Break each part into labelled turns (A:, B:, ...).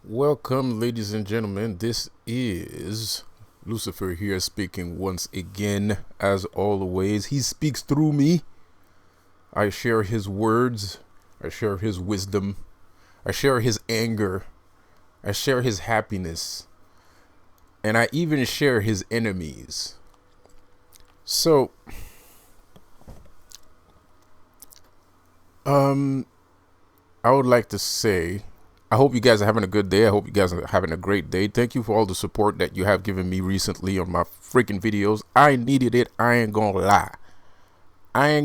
A: Welcome, ladies and gentlemen. This is Lucifer here speaking once again. As always, he speaks through me. I share his words, I share his wisdom, I share his anger, I share his happiness, and I even share his enemies. So, I would like to say I hope you guys are having a good day. I hope you guys are having a great day. Thank you for all the support that you have given me recently on my freaking videos. I needed it. I ain't gonna lie. I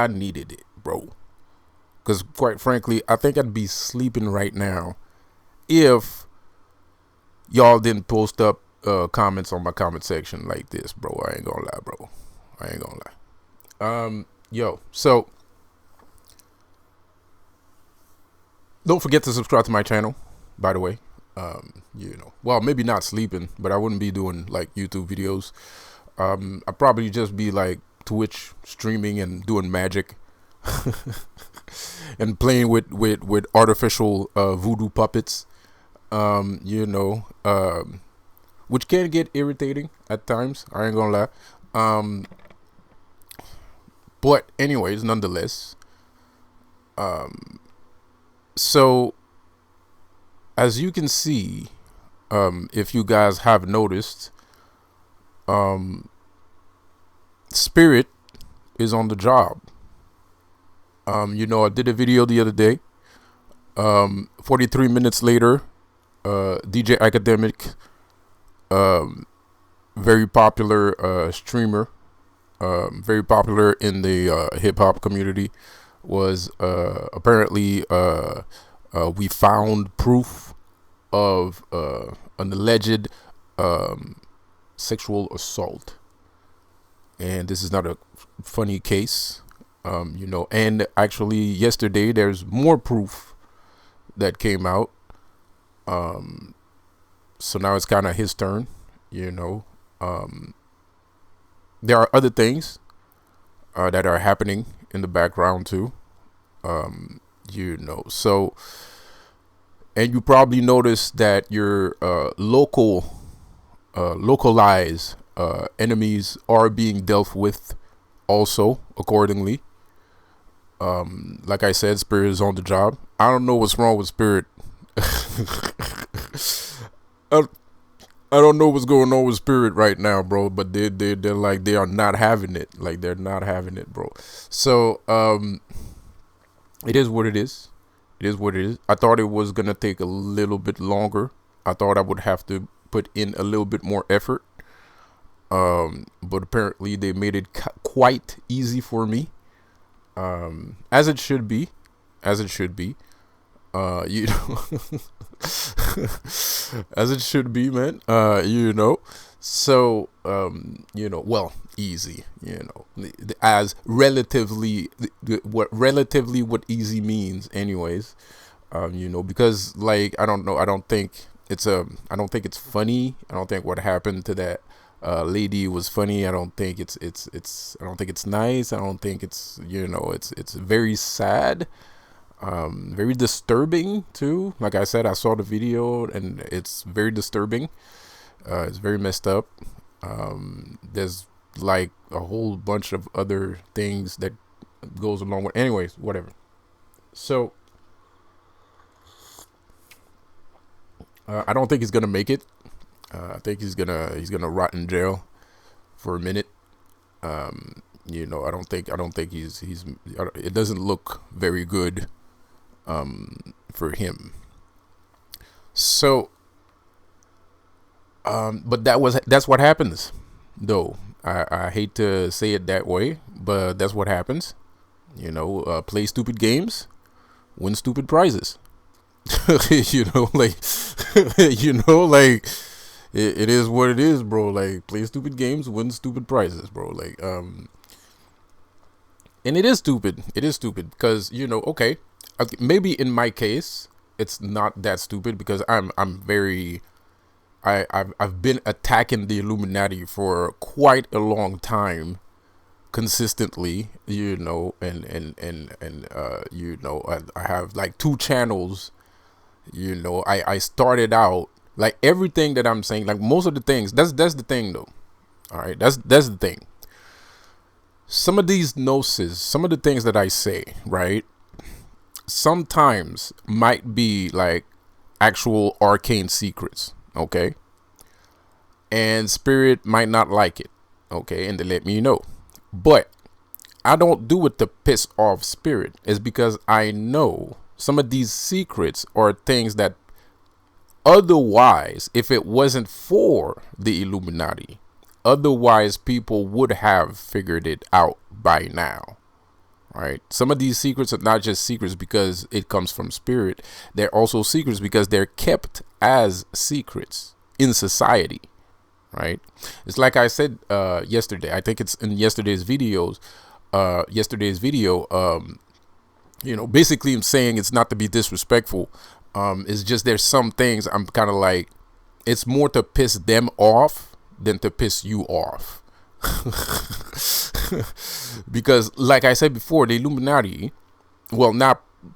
A: needed it, bro. Because quite frankly, I think I'd be sleeping right now if y'all didn't post up comments on my comment section like this, bro. I ain't gonna lie, bro. I ain't gonna lie. So don't forget to subscribe to my channel, by the way. Well, maybe not sleeping, but I wouldn't be doing like YouTube videos. I'd probably just be like Twitch streaming and doing magic and playing with artificial voodoo puppets. Which can get irritating at times. I ain't gonna lie. But anyways, nonetheless, so as you can see, if you guys have noticed, Spirit is on the job. I did a video the other day. 43 minutes later, DJ Academic, very popular streamer, very popular in the hip hop community, was apparently we found proof of an alleged sexual assault, and this is not a funny case. And actually yesterday there's more proof that came out. So now it's kind of his turn. There are other things that are happening in the background too. So, and you probably noticed that your localized enemies are being dealt with also accordingly. Like I said, Spirit is on the job. I don't know what's wrong with Spirit. I don't know what's going on with Spirit right now, bro. But they're like, they are not having it. Like, they're not having it, bro. So it is what it is. It is what it is. I thought it was gonna take a little bit longer. I thought I would have to put in a little bit more effort. But apparently they made it quite easy for me. As it should be. As it should be. As it should be, man. So well, easy, as relatively what easy means anyways. Because like, I don't know, I don't think it's funny. I don't think what happened to that lady was funny. I don't think it's I don't think it's nice. I don't think it's it's very sad. Very disturbing too. Like I said, I saw the video and it's very disturbing. It's very messed up. There's like a whole bunch of other things that goes along with. Anyways, whatever. So I don't think he's gonna make it. I think he's gonna rot in jail for a minute. I don't think he's it doesn't look very good for him. So but that's what happens though. I hate to say it that way, but that's what happens. Play stupid games, win stupid prizes. Like it is what it is, bro. Like, play stupid games, win stupid prizes, bro. Like, and it is stupid. It is stupid because okay, maybe in my case it's not that stupid because I'm very I've been attacking the Illuminati for quite a long time, consistently, and I have like 2 channels I started out like everything that I'm saying, like most of the things. That's the thing though. All right, that's the thing. Some of these gnosis, some of the things that I say, right, sometimes might be like actual arcane secrets, okay? And spirit might not like it, okay? And they let me know. But I don't do it to piss off spirit. It's because I know some of these secrets are things that otherwise, if it wasn't for the Illuminati, otherwise people would have figured it out by now. Right? Some of these secrets are not just secrets because it comes from spirit. They're also secrets because they're kept as secrets in society. Right? It's like I said yesterday. I think it's in yesterday's videos. Yesterday's video. Basically, I'm saying it's not to be disrespectful. It's just there's some things I'm kind of like. It's more to piss them off than to piss you off. Because like I said before, the Illuminati, well,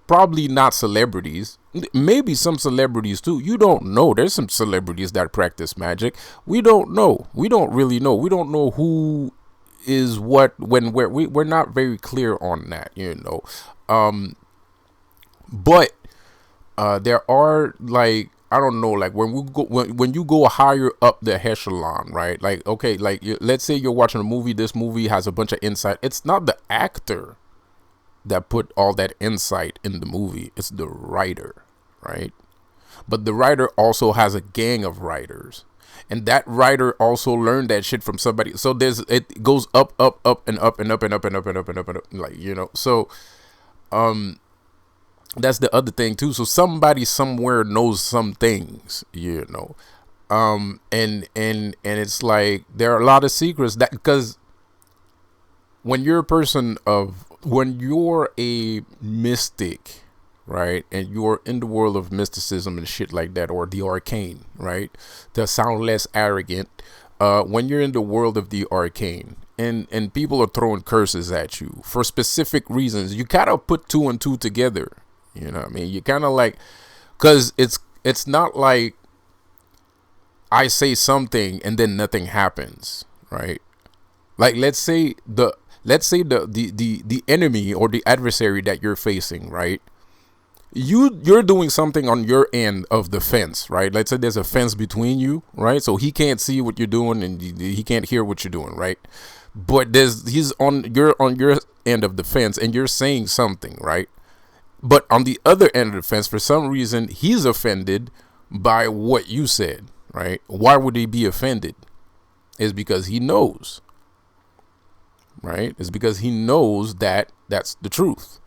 A: probably not celebrities, maybe some celebrities too. You don't know. There's some celebrities that practice magic. We don't know. We don't really know. We don't know who is what, when, where. We're not very clear on that, but there are, like, I don't know, like when you go higher up the echelon, right? Like, okay, like let's say you're watching a movie. This movie has a bunch of insight. It's not the actor that put all that insight in the movie. It's the writer, right? But the writer also has a gang of writers, and that writer also learned that shit from somebody. So it goes up, up, up, and up, and up, and up, and up, and up, and up, and up, like, So, that's the other thing too. So somebody somewhere knows some things, and it's like there are a lot of secrets that, because when you're when you're a mystic, right, and you're in the world of mysticism and shit like that, or the arcane, right, to sound less arrogant, when you're in the world of the arcane, and people are throwing curses at you for specific reasons, you gotta put two and two together. You know what I mean? You kind of like, because it's not like I say something and then nothing happens, right? Like, let's say the enemy or the adversary that you're facing, right? You're doing something on your end of the fence, right? Let's say there's a fence between you, right? So he can't see what you're doing and he can't hear what you're doing, right? But he's on your end of the fence and you're saying something, right? But on the other end of the fence, for some reason, he's offended by what you said, right? Why would he be offended? It's because he knows, right? It's because he knows that that's the truth,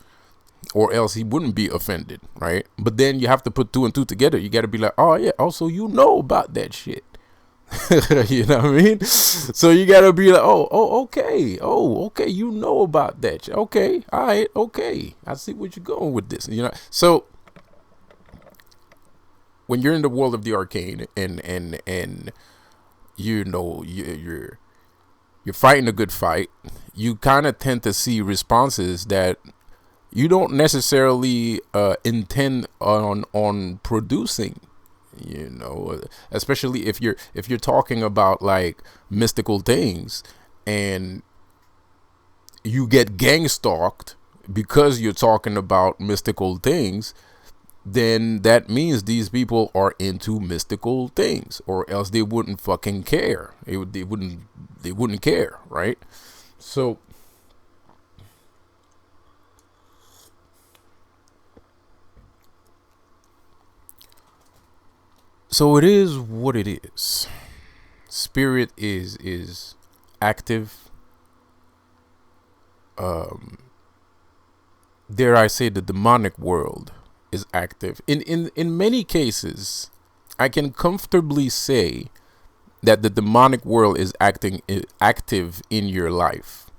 A: or else he wouldn't be offended, right? But then you have to put two and two together. You got to be like, oh yeah, also you know about that shit. You know what I mean? So you gotta be like, okay, you know about that. Okay, all right, okay, I see what you're going with this. So when you're in the world of the arcane and you're fighting a good fight, you kind of tend to see responses that you don't necessarily intend on producing. Especially if you're talking about like mystical things and you get gang stalked because you're talking about mystical things, then that means these people are into mystical things, or else they wouldn't fucking care. They wouldn't care, right? So it is what it is. Spirit is active. Dare I say, the demonic world is active. In many cases, I can comfortably say that the demonic world is active in your life,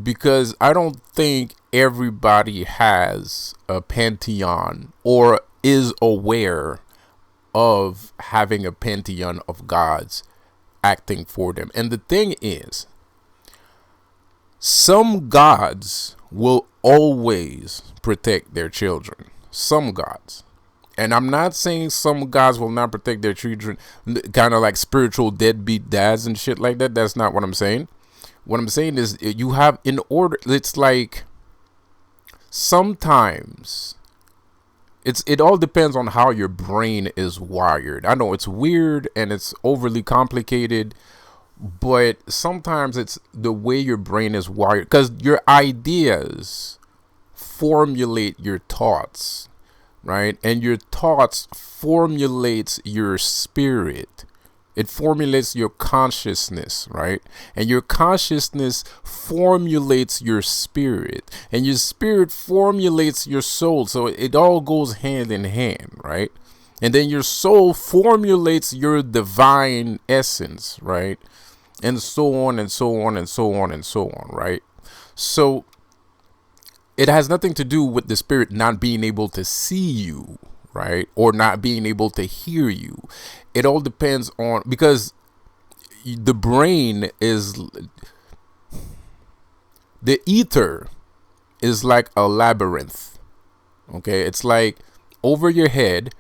A: because I don't think everybody has a pantheon or is aware of having a pantheon of gods acting for them. And the thing is, some gods will always protect their children. Some gods. And I'm not saying some guys will not protect their children, kind of like spiritual deadbeat dads and shit like that. That's not what I'm saying. What I'm saying is you have in order. It's like sometimes it all depends on how your brain is wired. I know it's weird and it's overly complicated, but sometimes it's the way your brain is wired, because your ideas formulate your thoughts, right? And your thoughts formulates your spirit. It formulates your consciousness, right? And your consciousness formulates your spirit, and your spirit formulates your soul. So it all goes hand in hand, right? And then your soul formulates your divine essence, right? And so on and so on and so on and so on, right? So it has nothing to do with the spirit not being able to see you, right? Or not being able to hear you. It all depends on, because the brain is, the ether is like a labyrinth. Okay, it's like over your head,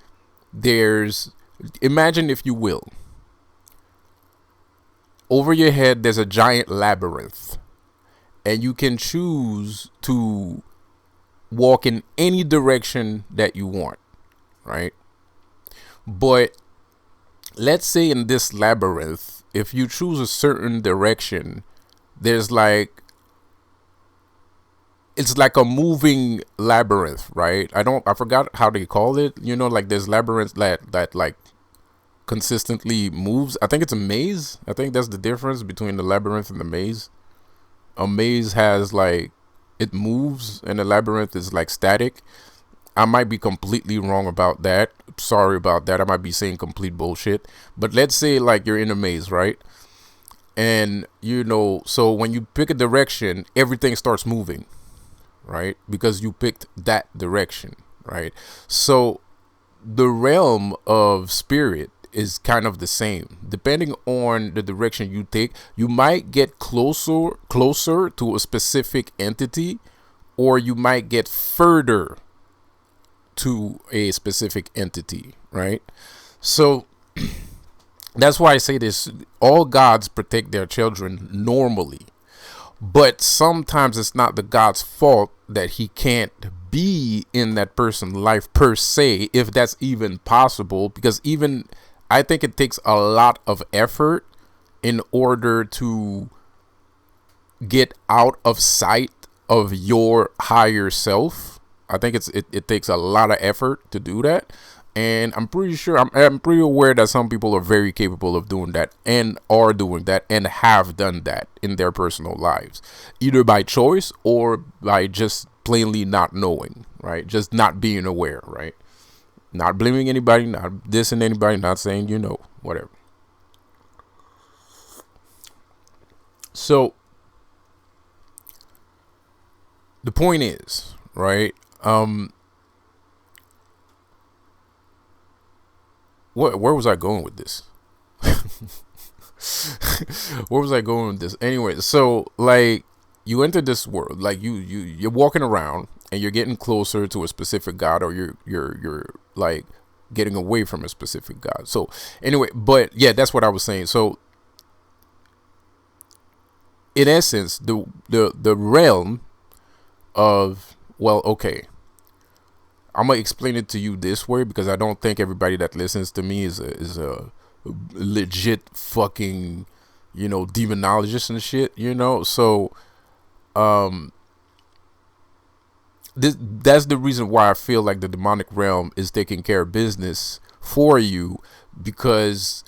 A: there's, imagine if you will, over your head, there's a giant labyrinth, and you can choose to walk in any direction that you want, right? But let's say in this labyrinth, if you choose a certain direction, there's like, it's like a moving labyrinth, right? I forgot how they call it. You know, like there's labyrinths that like consistently moves. I think it's a maze. I think that's the difference between the labyrinth and the maze. A maze has like, it moves, and the labyrinth is like static. I might be completely wrong about that. Sorry about that. I might be saying complete bullshit. But let's say like you're in a maze, right? And you know, so when you pick a direction, everything starts moving, right? Because you picked that direction, right? So the realm of spirit is kind of the same. Depending on the direction you take, you might get closer to a specific entity, or you might get further to a specific entity, right? So that's why I say this: all gods protect their children normally, but sometimes it's not the God's fault that he can't be in that person's life per se, if that's even possible, because even I think it takes a lot of effort in order to get out of sight of your higher self. I think it takes a lot of effort to do that, and I'm pretty sure, I'm pretty aware that some people are very capable of doing that, and are doing that, and have done that in their personal lives, either by choice or by just plainly not knowing, right? Just not being aware, right? Not blaming anybody, not dissing anybody, not saying, you know, whatever. So the point is, right? Where was I going with this? Where was I going with this? Anyway, so like you enter this world, like you're walking around and you're getting closer to a specific god, or you're like getting away from a specific god. So anyway, but yeah, that's what I was saying. So in essence, the realm of, well, okay, I'm gonna explain it to you this way, because I don't think everybody that listens to me is a legit fucking, you know, demonologist and shit, you know. So that's the reason why I feel like the demonic realm is taking care of business for you, because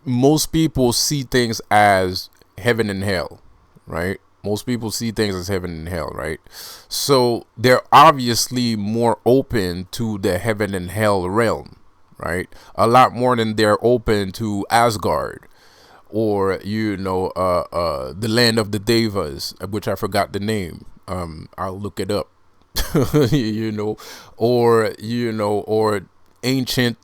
A: most people see things as heaven and hell, right? Most people see things as heaven and hell, right? So they're obviously more open to the heaven and hell realm, right? A lot more than they're open to Asgard, or, you know, the land of the Devas, which I forgot the name. I'll look it up. You know, or, you know, or ancient,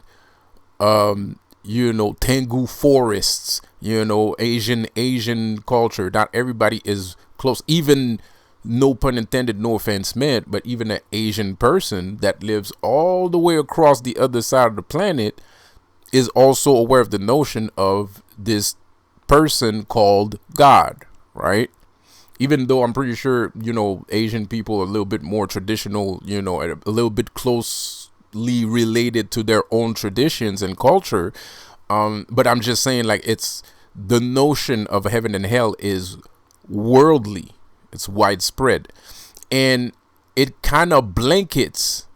A: you know, Tengu forests, you know, Asian culture. Not everybody is close. Even no pun intended, no offense meant, but even an Asian person that lives all the way across the other side of the planet is also aware of the notion of this person called God, right? Even though I'm pretty sure, Asian people are a little bit more traditional, and a little bit closely related to their own traditions and culture. But I'm just saying, like, it's the notion of heaven and hell is worldly, it's widespread, and it kind of blankets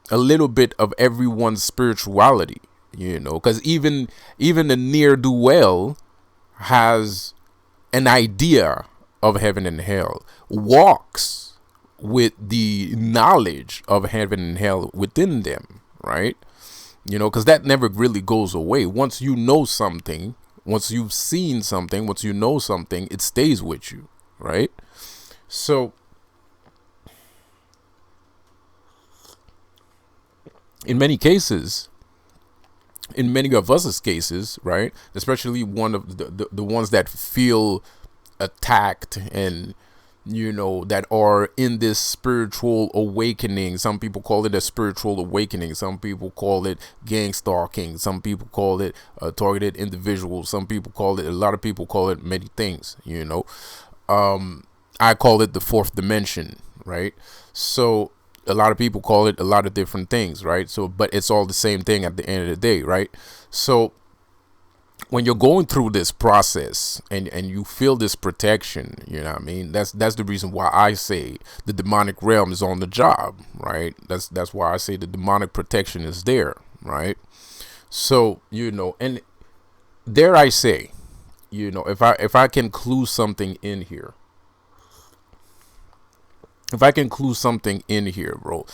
A: a little bit of everyone's spirituality, because even the ne'er-do-well has an idea of heaven and hell, walks with the knowledge of heaven and hell within them, right? Because that never really goes away. Once you know something, once you've seen something, once you know something, it stays with you, right? So in many cases, in many of us cases, right, especially one of the ones that feel attacked and that are in this spiritual awakening. Some people call it a spiritual awakening, some people call it gang stalking, some people call it targeted individuals, some people call it, a lot of people call it many things. I call it the fourth dimension, right? So a lot of people call it a lot of different things, right? So, but it's all the same thing at the end of the day, right? So when you're going through this process and you feel this protection, you know what I mean? That's the reason why I say the demonic realm is on the job, right? That's why I say the demonic protection is there, right? So, and dare I say, if I can clue something in here, bro.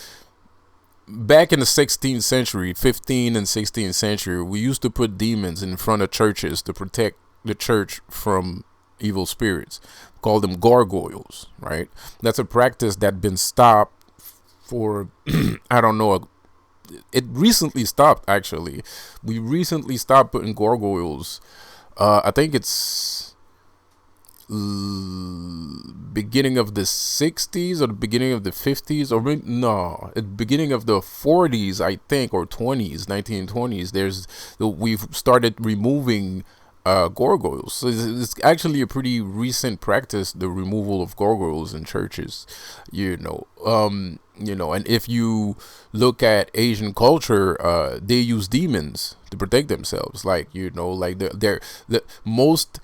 A: Back in the 16th century, 15th and 16th century, we used to put demons in front of churches to protect the church from evil spirits. Call them gargoyles, right? That's a practice that's been stopped for, I don't know, it recently stopped, actually. We recently stopped putting gargoyles. I think it's beginning of the 60s or the beginning of the 50s, or no, at the beginning of the 40s, I think, or 20s, 1920s. We've started removing gargoyles. So it's actually a pretty recent practice, the removal of gargoyles in churches, and if you look at Asian culture, they use demons to protect themselves, like they're the most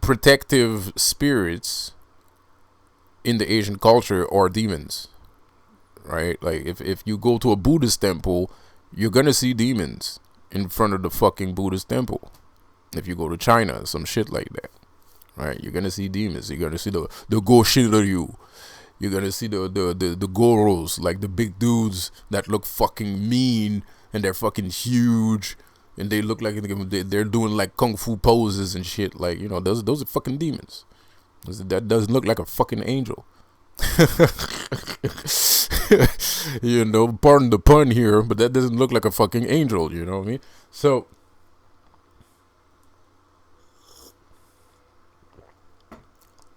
A: protective spirits in the Asian culture are demons, right? Like if you go to a Buddhist temple, you're gonna see demons in front of the fucking Buddhist temple. If you go to China, some shit like that, right? You're gonna see demons. You're gonna see the Goshinryu. You're gonna see the Goros, like the big dudes that look fucking mean and they're fucking huge. And they look like they're doing like kung fu poses and shit. Like, those are fucking demons. That doesn't look like a fucking angel. Pardon the pun here, but that doesn't look like a fucking angel. You know what I mean? So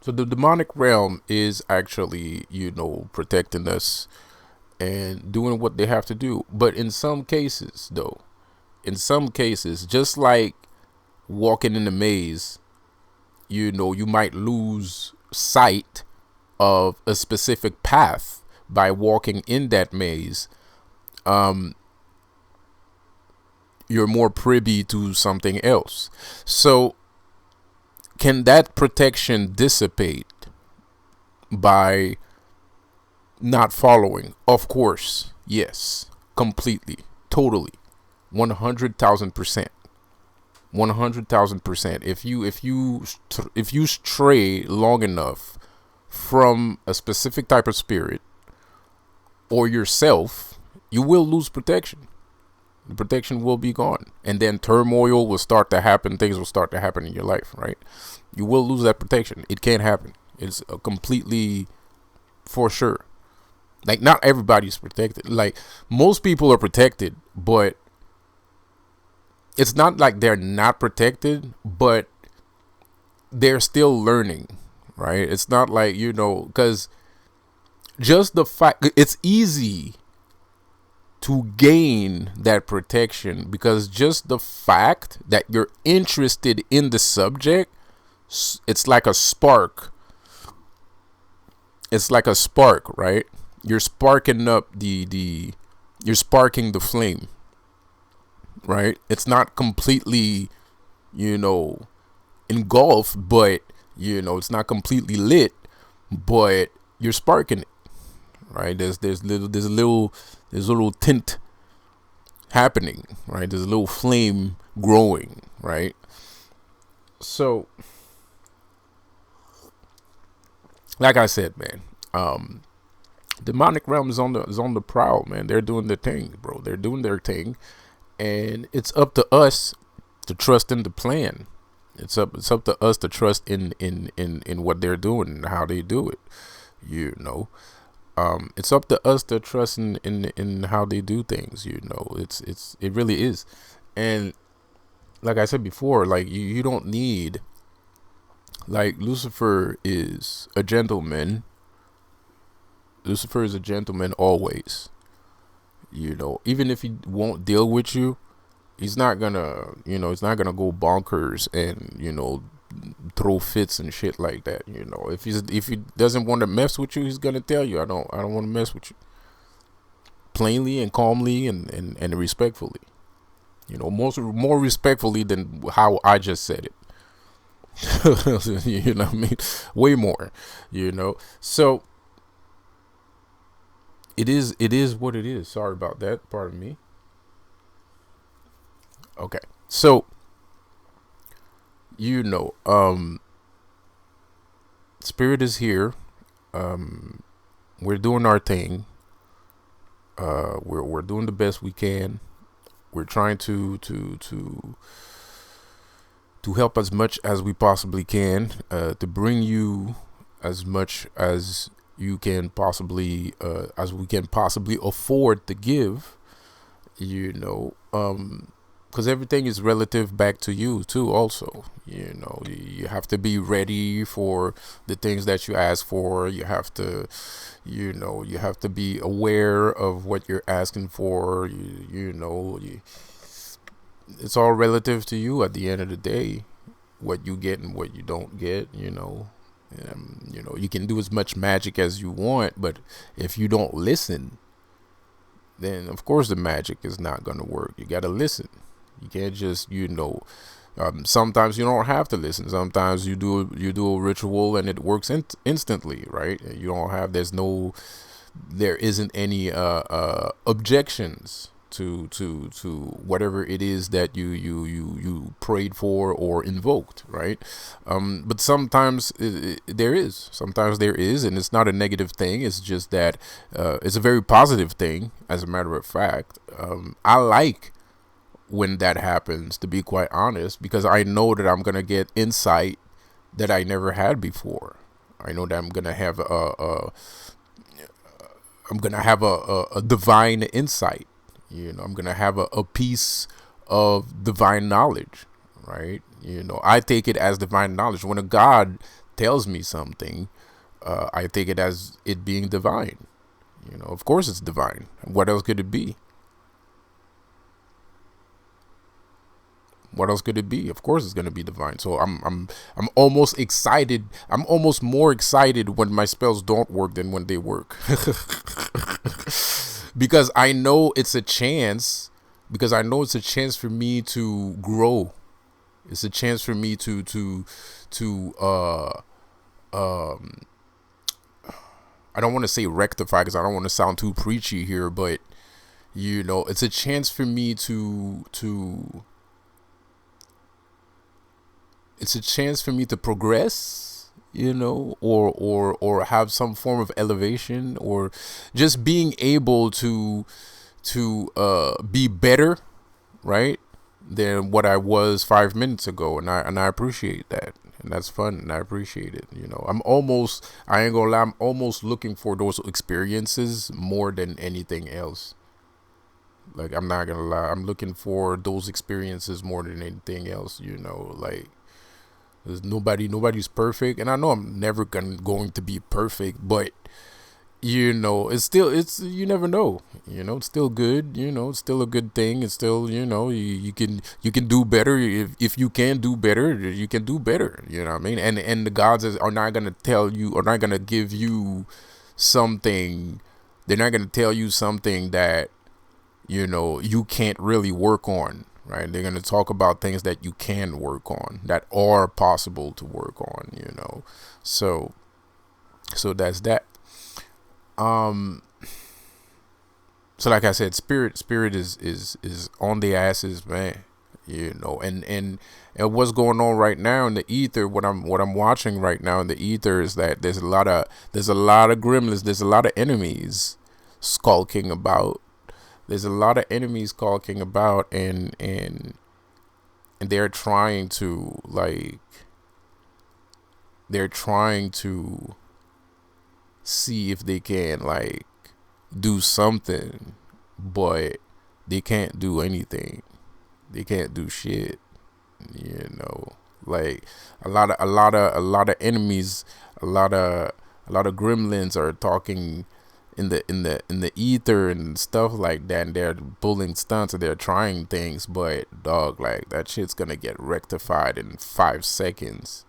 A: the demonic realm is actually, protecting us and doing what they have to do. But in some cases, though, just like walking in a maze, you might lose sight of a specific path by walking in that maze. You're more privy to something else. So can that protection dissipate by not following? Of course, yes, completely, totally. 100,000%. 100,000%. If you stray long enough from a specific type of spirit or yourself, you will lose protection. The protection will be gone, and then turmoil will start to happen. Things will start to happen in your life, right? You will lose that protection. It can't happen. It's completely for sure. Like, not everybody's protected. Like, most people are protected, but it's not like they're not protected, but they're still learning, right? It's not like, because just the fact, it's easy to gain that protection because just the fact that you're interested in the subject, it's like a spark. It's like a spark, right? You're sparking up you're sparking the flame, right? It's not completely, you know, engulfed, but it's not completely lit, but you're sparking it, right? There's a little tint happening, right? There's a little flame growing, right? So, like I said, man, demonic realm is on the prowl, man. They're doing their thing, bro. They're doing their thing, and it's up to us to trust in the plan. It's up to us to trust in what they're doing and how they do it. You know, it's up to us to trust in how they do things. It really is, and like I said before, like you don't need, like, Lucifer is a gentleman. Lucifer is a gentleman always. Even if he won't deal with you, he's not gonna go bonkers and throw fits and shit like that. If he doesn't want to mess with you, he's gonna tell you, I don't want to mess with you, plainly and calmly and respectfully. More respectfully than how I just said it. You know what I mean? Way more. So it is what it is. Sorry about that. Pardon me. Okay. So, spirit is here. We're doing our thing. We're doing the best we can. We're trying to help as much as we possibly can, to bring you as much as you can possibly, as we can possibly afford to give. Because everything is relative back to you too. Also, you have to be ready for the things that you ask for. You have to, you have to be aware of what you're asking for. It's all relative to you at the end of the day, what you get and what you don't get. You can do as much magic as you want, but if you don't listen, then of course the magic is not going to work. You got to listen. You can't just, sometimes you don't have to listen. Sometimes you do a ritual and it works instantly, right? There isn't any objections to whatever it is that you prayed for or invoked, right? But sometimes there is, and it's not a negative thing. It's just that it's a very positive thing. As a matter of fact, I like when that happens, to be quite honest, because I know that I'm gonna get insight that I never had before. I know that I'm gonna have a divine insight. I'm gonna have a piece of divine knowledge, right? I take it as divine knowledge. When a God tells me something, I take it as it being divine. Of course it's divine. What else could it be? What else could it be? Of course it's gonna be divine. So I'm almost excited. I'm almost more excited when my spells don't work than when they work. Because I know it's a chance. Because I know it's a chance for me to grow. It's a chance for me to I don't want to say rectify because I don't want to sound too preachy here, but it's a chance for me to it's a chance for me to progress, or have some form of elevation, or just being able to be better, right, than what I was 5 minutes ago, and I appreciate that, and that's fun, and I appreciate it. I ain't gonna lie, I'm almost looking for those experiences more than anything else. Like, I'm not gonna lie, I'm looking for those experiences more than anything else. Like, There's nobody's perfect, and I know I'm never going to be perfect, but it's you never know. It's still good. It's still a good thing. It's still, you can do better. If you can do better, you can do better. You know what I mean? And the gods are not gonna tell you, or not gonna give you something. They're not gonna tell you something that you can't really work on. Right? They're gonna talk about things that you can work on, that are possible to work on. So that's that. Um, so like I said, spirit is on the asses, man. And what's going on right now in the ether, what I'm watching right now in the ether is that there's a lot of gremlins, there's a lot of enemies skulking about. There's a lot of enemies skulking about, and they're trying to see if they can do something, but they can't do anything. They can't do shit. Like a lot of enemies, a lot of gremlins are talking in the ether and stuff like that, and they're pulling stunts and they're trying things, but dog, like, that shit's gonna get rectified in 5 seconds.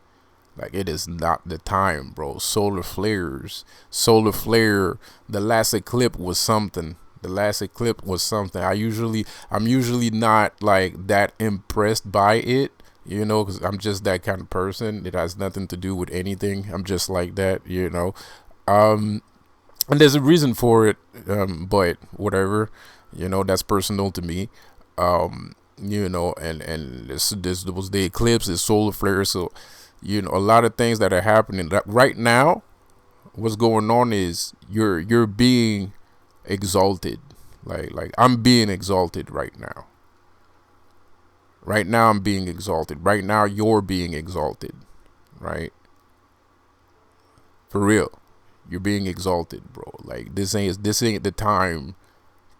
A: Like, it is not the time, bro. Solar flare. The last eclipse was something. I'm usually not like that impressed by it, because I'm just that kind of person. It has nothing to do with anything. I'm just like that. And there's a reason for it, but whatever, that's personal to me. And this was the eclipse, the solar flare, so a lot of things that are happening right now. What's going on is you're being exalted, like I'm being exalted right now. Right now I'm being exalted. Right now you're being exalted, right? For real, you're being exalted, bro. Like, this ain't the time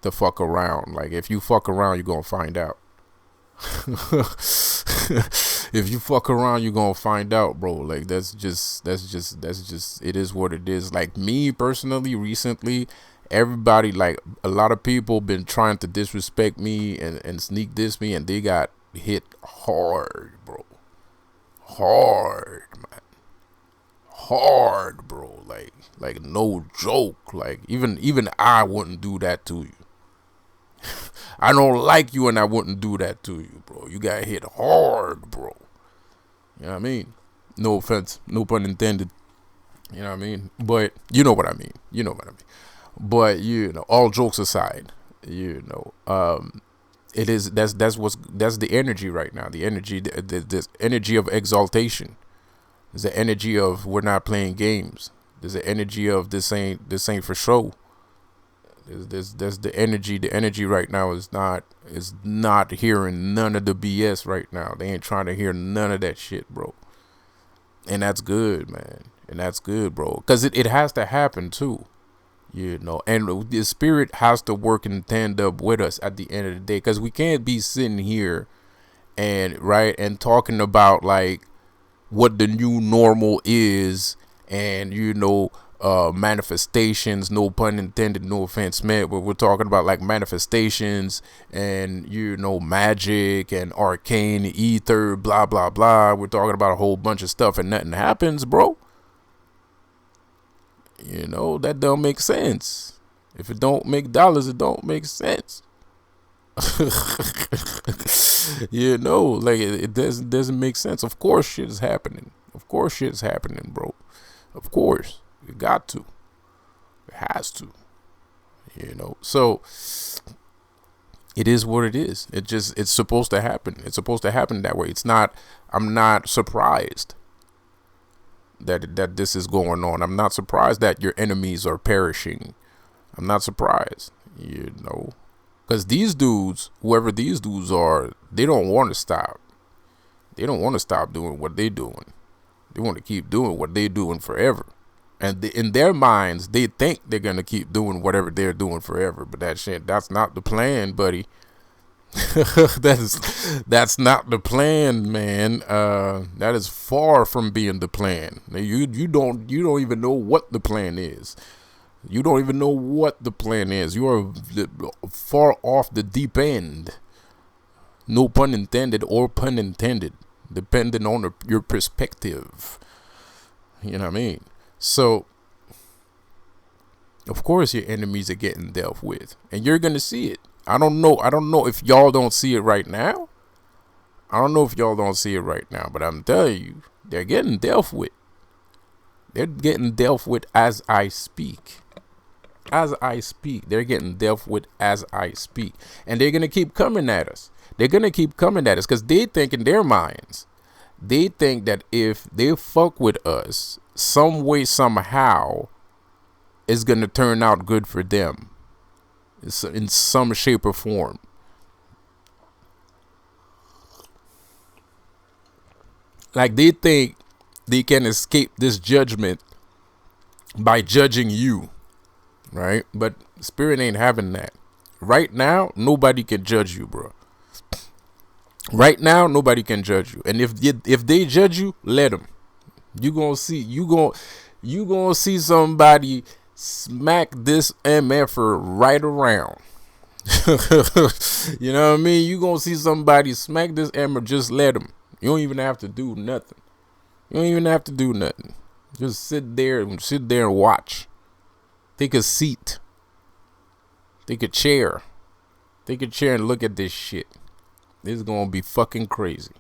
A: to fuck around. Like, if you fuck around, you're gonna find out. If you fuck around, you're gonna find out, bro. Like, that's just it is what it is. Like, me personally, recently, everybody, like, a lot of people been trying to disrespect me and sneak diss me, and they got hit hard, bro. Hard, man. Hard, bro. Like no joke. Like, even I wouldn't do that to you. I don't like you, and I wouldn't do that to you, bro. You got hit hard, bro. You know what I mean? No offense, no pun intended. You know what I mean? But you know what I mean. But all jokes aside, it is that's the energy right now. The energy, this energy of exaltation. There's the energy of, we're not playing games. There's the energy of, this ain't for show. There's the energy. The energy right now is not hearing none of the BS right now. They ain't trying to hear none of that shit, bro. And that's good, man. And that's good, bro. Because it has to happen too. And the spirit has to work in tandem with us at the end of the day. Because we can't be sitting here and talking about, like, what the new normal is, and manifestations, no pun intended, no offense meant, but we're talking about, like, manifestations and magic and arcane ether, blah blah blah. We're talking about a whole bunch of stuff, and nothing happens, bro. That don't make sense. If it don't make dollars, it don't make sense. Like, it doesn't make sense. Of course shit is happening. Bro. Of course. It got to. It has to. So it is what it is. It's supposed to happen. It's supposed to happen that way. I'm not surprised that this is going on. I'm not surprised that your enemies are perishing. I'm not surprised, because these dudes, whoever these dudes are, they don't want to stop. They don't want to stop doing what they're doing. They want to keep doing what they're doing forever. And in their minds, they think they're going to keep doing whatever they're doing forever. But that's not the plan, buddy. That's not the plan, man. That is far from being the plan. You don't even know what the plan is. You don't even know what the plan is. You are far off the deep end. No pun intended or pun intended, depending on your perspective. You know what I mean? So, of course, your enemies are getting dealt with, and you're gonna see it. I don't know. I don't know if y'all don't see it right now. I don't know if y'all don't see it right now, but I'm telling you, they're getting dealt with. They're getting dealt with as I speak. As I speak, they're getting dealt with as I speak, and they're gonna keep coming at us. They're gonna keep coming at us because they think in their minds, they think that if they fuck with us, some way, somehow, it's gonna turn out good for them. It's in some shape or form. Like they think they can escape this judgment by judging you, right? But spirit ain't having that. Right now, nobody can judge you, bro. Right now, nobody can judge you. And if they judge you, let them. You gonna see somebody smack this MFer right around. You know what I mean? You gonna see somebody smack this MFer, just let them. You don't even have to do nothing. You don't even have to do nothing. Just sit there and watch. Take a seat. Take a chair. Take a chair and look at this shit. This is gonna be fucking crazy.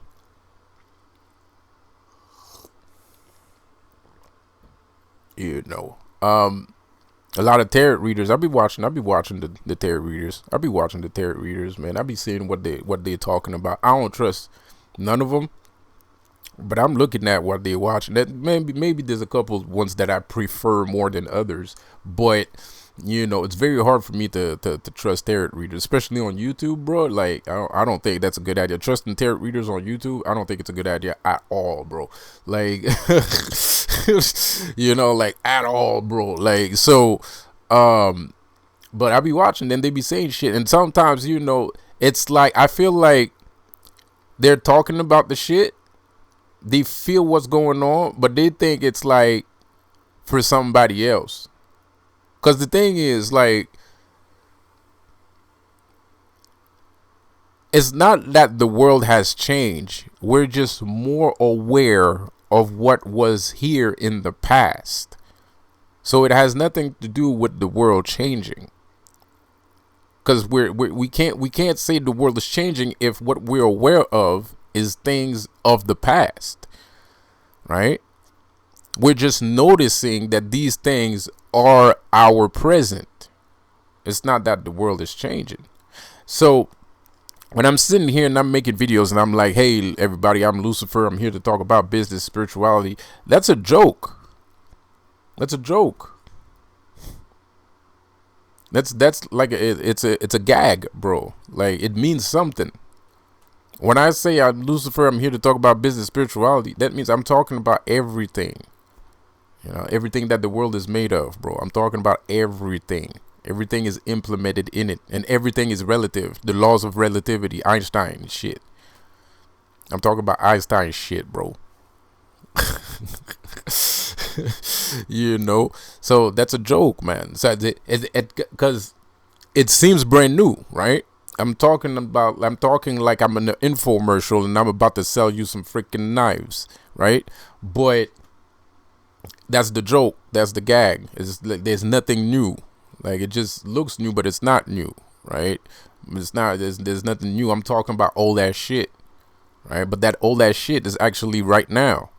A: You know. A lot of tarot readers. I'll be watching the tarot readers. I'll be watching the tarot readers, man. I'll be seeing what they're talking about. I don't trust none of them, but I'm looking at what they're watching. That maybe there's a couple ones that I prefer more than others, but you know, it's very hard for me to trust tarot readers, especially on YouTube, bro. Like, I don't think that's a good idea. Trusting tarot readers on YouTube, I don't think it's a good idea at all, bro. Like, you know, like at all, bro. Like, so, but I be watching them, they be saying shit, and sometimes, you know, it's like I feel like they're talking about the shit, they feel what's going on, but they think it's like for somebody else. Because the thing is, like, it's not that the world has changed. We're just more aware of what was here in the past. So it has nothing to do with the world changing. Because we can't say the world is changing if what we're aware of is things of the past, right? We're just noticing that these things are our present. It's not that the world is changing. So when I'm sitting here and I'm making videos and I'm like, hey, everybody, I'm Lucifer. I'm here to talk about business, spirituality. That's a joke. That's a joke. That's like it's a gag, bro. Like, it means something. When I say I'm Lucifer, I'm here to talk about business, spirituality, that means I'm talking about everything. You know, everything that the world is made of, bro. I'm talking about everything. Everything is implemented in it, and everything is relative. The laws of relativity, Einstein shit. I'm talking about Einstein shit, bro. You know, so that's a joke, man. So because it seems brand new, right? I'm talking like I'm in an infomercial and I'm about to sell you some freaking knives, right? But that's the joke. That's the gag. It's like there's nothing new. Like, it just looks new, but it's not new, right? It's not. There's nothing new. I'm talking about old ass shit, right? But that old ass shit is actually right now,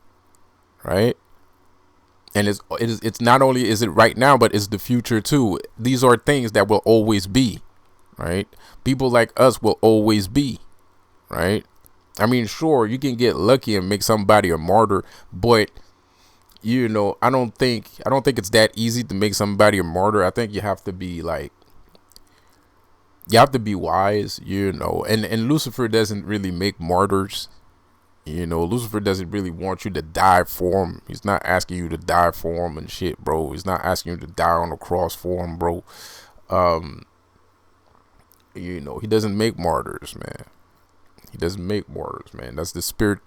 A: right? And it's not only is it right now, but it's the future too. These are things that will always be, right? People like us will always be, right? I mean, sure, you can get lucky and make somebody a martyr, but you know, I don't think it's that easy to make somebody a martyr. I think you have to be like, you have to be wise, you know. And Lucifer doesn't really make martyrs. You know, Lucifer doesn't really want you to die for him. He's not asking you to die for him and shit, bro. He's not asking you to die on the cross for him, bro. You know, he doesn't make martyrs, man. He doesn't make martyrs, man. That's the spirit.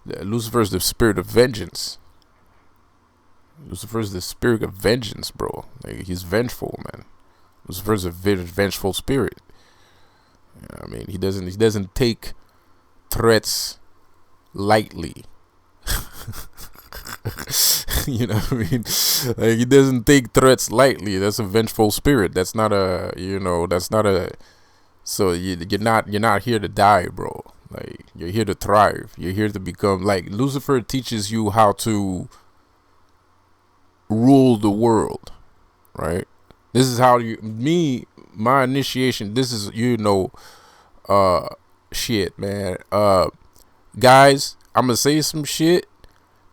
A: Lucifer is the spirit of vengeance. Lucifer is the spirit of vengeance, bro. Like, he's vengeful, man. Lucifer is a vengeful spirit. You know what I mean, he doesn't take threats lightly. You know what I mean? Like, he doesn't take threats lightly. That's a vengeful spirit. That's not a, you know, that's not a. So you're not here to die, bro. Like, you're here to thrive. You're here to become, like, Lucifer teaches you how to rule the world, right? This is how my initiation. This is, you know, shit, man. Guys, I'm gonna say some shit,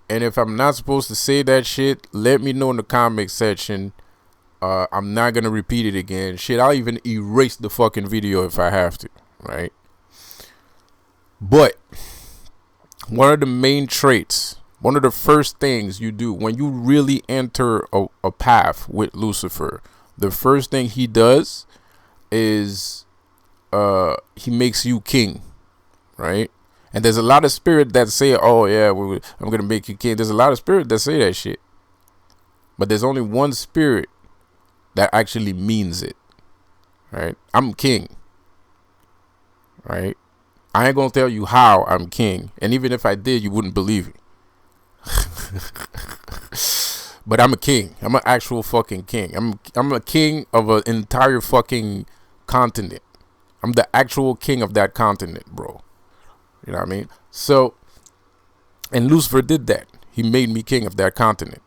A: and if I'm not supposed to say that shit, let me know in the comment section. I'm not gonna repeat it again. Shit, I'll even erase the fucking video if I have to, right? But one of the main traits, one of the first things you do when you really enter a path with Lucifer, the first thing he does is he makes you king, right? And there's a lot of spirit that say, oh yeah, I'm gonna make you king. There's a lot of spirit that say that shit, but there's only one spirit that actually means it, right? I'm king, right? I ain't gonna tell you how I'm king, and even if I did, you wouldn't believe it. But I'm a king. I'm an actual fucking king. I'm a king of an entire fucking continent. I'm the actual king of that continent, bro. You know what I mean? So, and Lucifer did that. He made me king of that continent,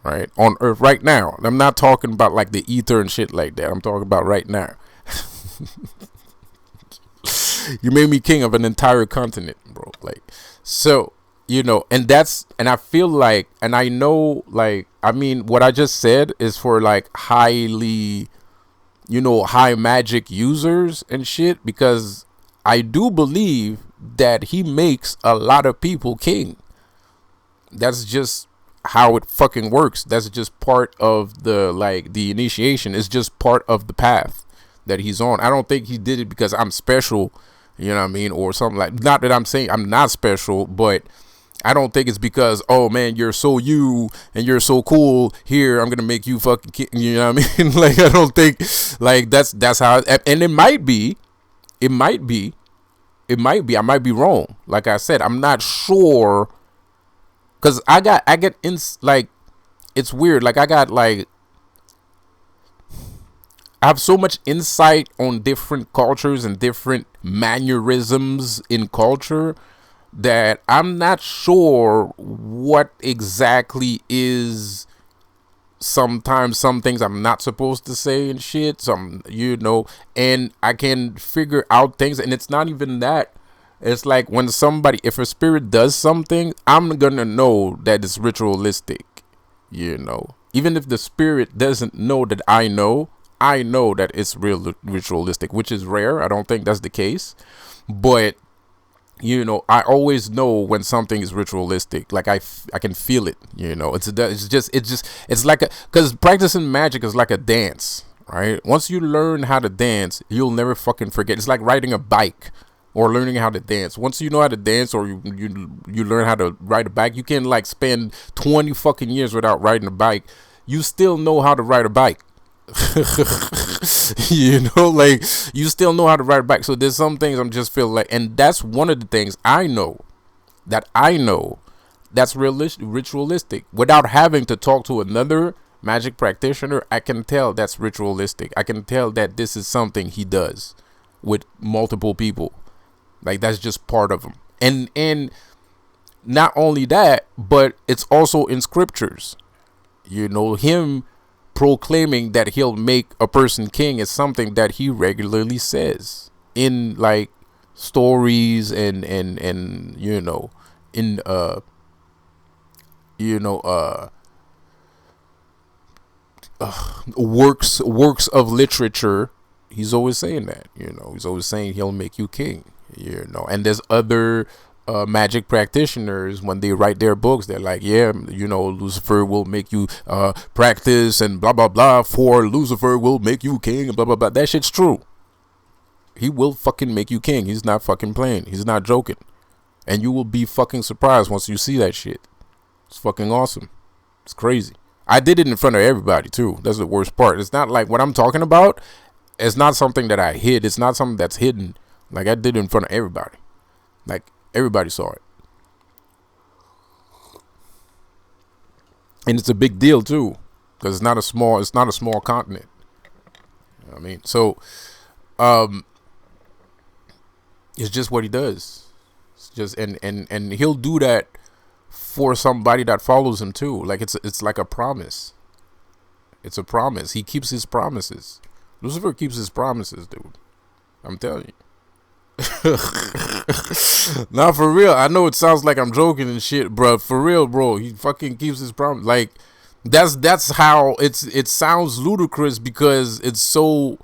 A: right? On earth right now. I'm not talking about like the ether and shit like that. I'm talking about right now. You made me king of an entire continent, bro. Like, so, you know, and I feel like, and I know, like, I mean, what I just said is for like highly, you know, high magic users and shit, because I do believe that he makes a lot of people king. That's just how it fucking works. That's just part of the, like, the initiation. It's just part of the path that he's on. I don't think he did it because I'm special, you know what I mean, or something like, not that I'm saying I'm not special, but I don't think it's because, oh man, you're so you and you're so cool. Here, I'm gonna make you fucking king, you know what I mean? Like, I don't think, like, that's how, and it might be, I might be wrong. Like I said, I'm not sure, because I get in, like, it's weird. Like, I have so much insight on different cultures and different mannerisms in culture that I'm not sure what exactly is. Sometimes some things I'm not supposed to say and shit, some, you know, and I can figure out things, and it's not even that. It's like when somebody, if a spirit does something, I'm gonna know that it's ritualistic, you know. Even if the spirit doesn't know that I know that it's real ritualistic, which is rare. I don't think that's the case, but you know, I always know when something is ritualistic. Like, I can feel it, you know. It's like because practicing magic is like a dance, right? Once you learn how to dance, you'll never fucking forget. It's like riding a bike or learning how to dance. Once you know how to dance, or you learn how to ride a bike, you can, like, spend 20 fucking years without riding a bike. You still know how to ride a bike. You know, like, you still know how to ride a bike. So there's some things I'm just feel like, and that's one of the things I know that's ritualistic. Without having to talk to another magic practitioner, I can tell that's ritualistic. I can tell that this is something he does with multiple people. Like, that's just part of him. And not only that, but it's also in scriptures. You know, him proclaiming that he'll make a person king is something that he regularly says in, like, stories and you know, in works of literature. He's always saying that, you know. He's always saying he'll make you king, you know. And there's other magic practitioners, when they write their books, they're like, yeah, you know, Lucifer will make you practice and blah blah blah, for Lucifer will make you king and blah blah blah. That shit's true. He will fucking make you king. He's not fucking playing. He's not joking. And you will be fucking surprised once you see that shit. It's fucking awesome. It's crazy. I did it in front of everybody too. That's the worst part. It's not like what I'm talking about. It's not something that I hid. It's not something that's hidden. Like I did it in front of everybody. Like everybody saw it. And it's a big deal too, because it's not a small continent. You know what I mean, so it's just what he does. It's just and he'll do that for somebody that follows him too. Like it's like a promise. It's a promise. He keeps his promises. Lucifer keeps his promises, dude. I'm telling you. Nah, for real. I know it sounds like I'm joking and shit, bro. For real, bro. He fucking keeps his promise. Like that's how it sounds ludicrous because it's so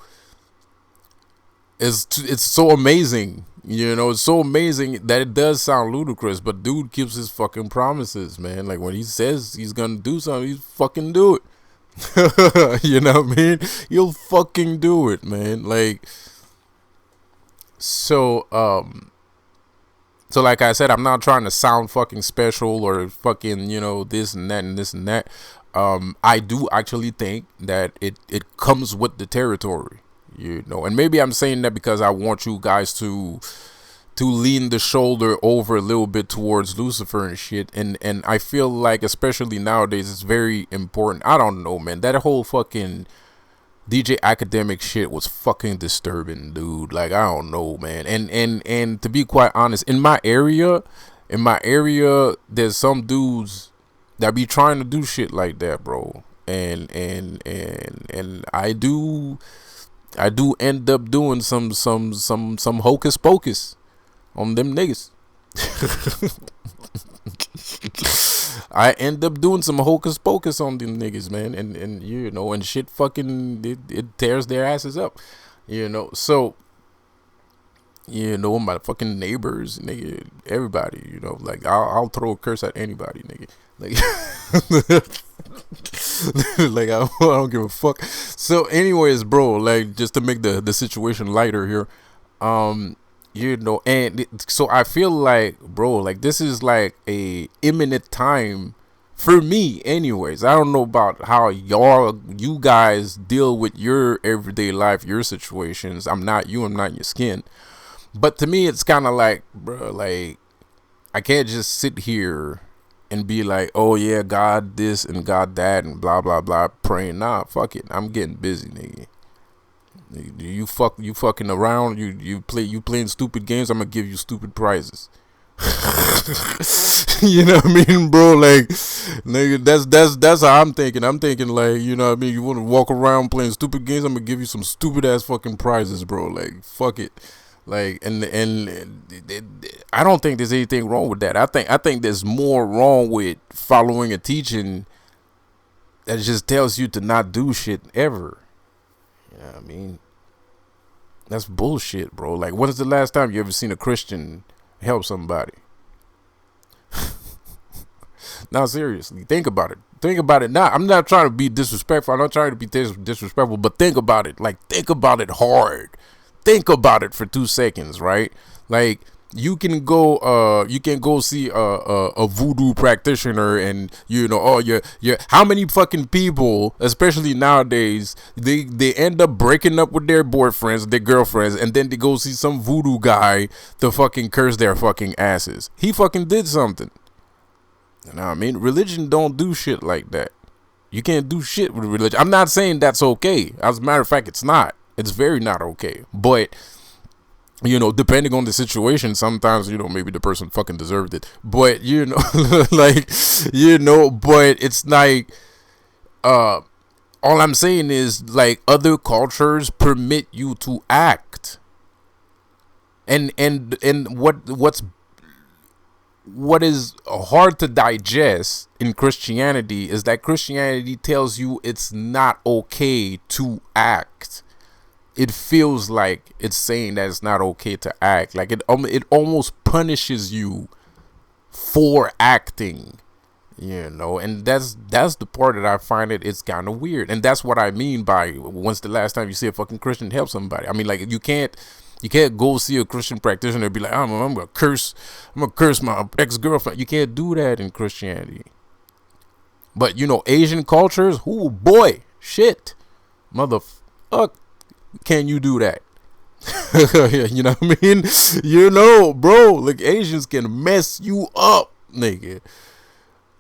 A: amazing. You know, it's so amazing that it does sound ludicrous, but dude keeps his fucking promises, man. Like when he says he's gonna do something, he's fucking do it. You know what I mean? He'll fucking do it, man. Like so like I said, I'm not trying to sound fucking special or fucking, you know, this and that and this and that. I do actually think that it comes with the territory, you know, and maybe I'm saying that because I want you guys to lean the shoulder over a little bit towards Lucifer and shit, and I feel like especially nowadays it's very important. I don't know, man, that whole fucking DJ Academic shit was fucking disturbing, dude. Like I don't know, man, and to be quite honest, in my area there's some dudes that be trying to do shit like that, bro, and I do end up doing some hocus pocus on them niggas. I end up doing some hocus pocus on them niggas, man, and you know, and shit fucking it tears their asses up, you know. So, you know, my fucking neighbors, nigga, everybody, you know, like I'll throw a curse at anybody, nigga, like like I don't give a fuck. So anyways, bro, like just to make the situation lighter here, you know, and so I feel like, bro, like this is like a imminent time for me anyways. I don't know about how you guys deal with your everyday life, your situations. I'm not you, I'm not your skin, but to me it's kind of like, bro, like I can't just sit here and be like, oh yeah, God this and God that and blah blah blah praying. Nah, fuck it, I'm getting busy, nigga. You fucking around, you playing stupid games, I'm gonna give you stupid prizes. You know what I mean, bro? Like, nigga, that's how I'm thinking. I'm thinking like, you know what I mean, you want to walk around playing stupid games, I'm gonna give you some stupid ass fucking prizes, bro. Like, fuck it. Like, and I don't think there's anything wrong with that. I think there's more wrong with following a teaching that just tells you to not do shit ever. You know what I mean? That's bullshit, bro. Like, when is the last time you ever seen a Christian help somebody? Now, seriously, think about it. Think about it. Now, I'm not trying to be disrespectful. I'm not trying to be disrespectful, but think about it. Like, think about it hard. Think about it for 2 seconds, right? Like, you can go see a voodoo practitioner, and you know, oh yeah, how many fucking people, especially nowadays, they end up breaking up with their boyfriends, their girlfriends, and then they go see some voodoo guy to fucking curse their fucking asses. He fucking did something. You know what I mean? Religion don't do shit like that. You can't do shit with religion. I'm not saying that's okay. As a matter of fact, it's not. It's very not okay. But you know, depending on the situation, sometimes, you know, maybe the person fucking deserved it. But, you know, like, you know, but it's like, all I'm saying is, like, other cultures permit you to act. And what is hard to digest in Christianity is that Christianity tells you it's not okay to act. It feels like it's saying that it's not okay to act. Like it almost punishes you for acting, you know. And that's the part that I find it's kind of weird. And that's what I mean by, when's the last time you see a fucking Christian help somebody? I mean, like, you can't, You can't go see a Christian practitioner and be like, I'm gonna curse my ex-girlfriend. You can't do that in Christianity. But you know, Asian cultures, oh boy, shit, motherfuck, can you do that? You know what I mean? You know, bro, like Asians can mess you up, nigga.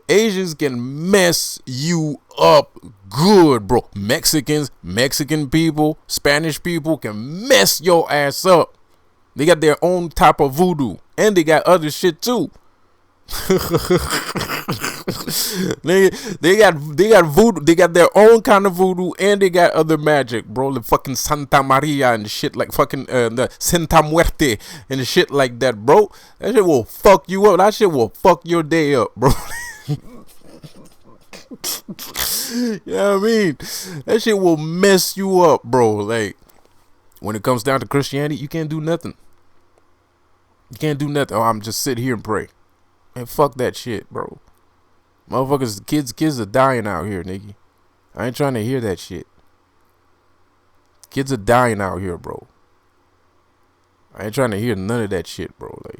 A: Asians can mess you up good, bro. Mexican people, Spanish people can mess your ass up. They got their own type of voodoo, and they got other shit too. they got voodoo. They got their own kind of voodoo, and they got other magic, bro. The fucking Santa Maria and shit, like fucking the Santa Muerte and shit like that, bro. That shit will fuck you up. That shit will fuck your day up, bro. You know what I mean? That shit will mess you up, bro. Like, when it comes down to Christianity, you can't do nothing. You can't do nothing. Oh, I'm just sit here and pray. And fuck that shit, bro. Motherfuckers, kids are dying out here, nigga. I ain't trying to hear that shit. Kids are dying out here, bro. I ain't trying to hear none of that shit, bro. Like,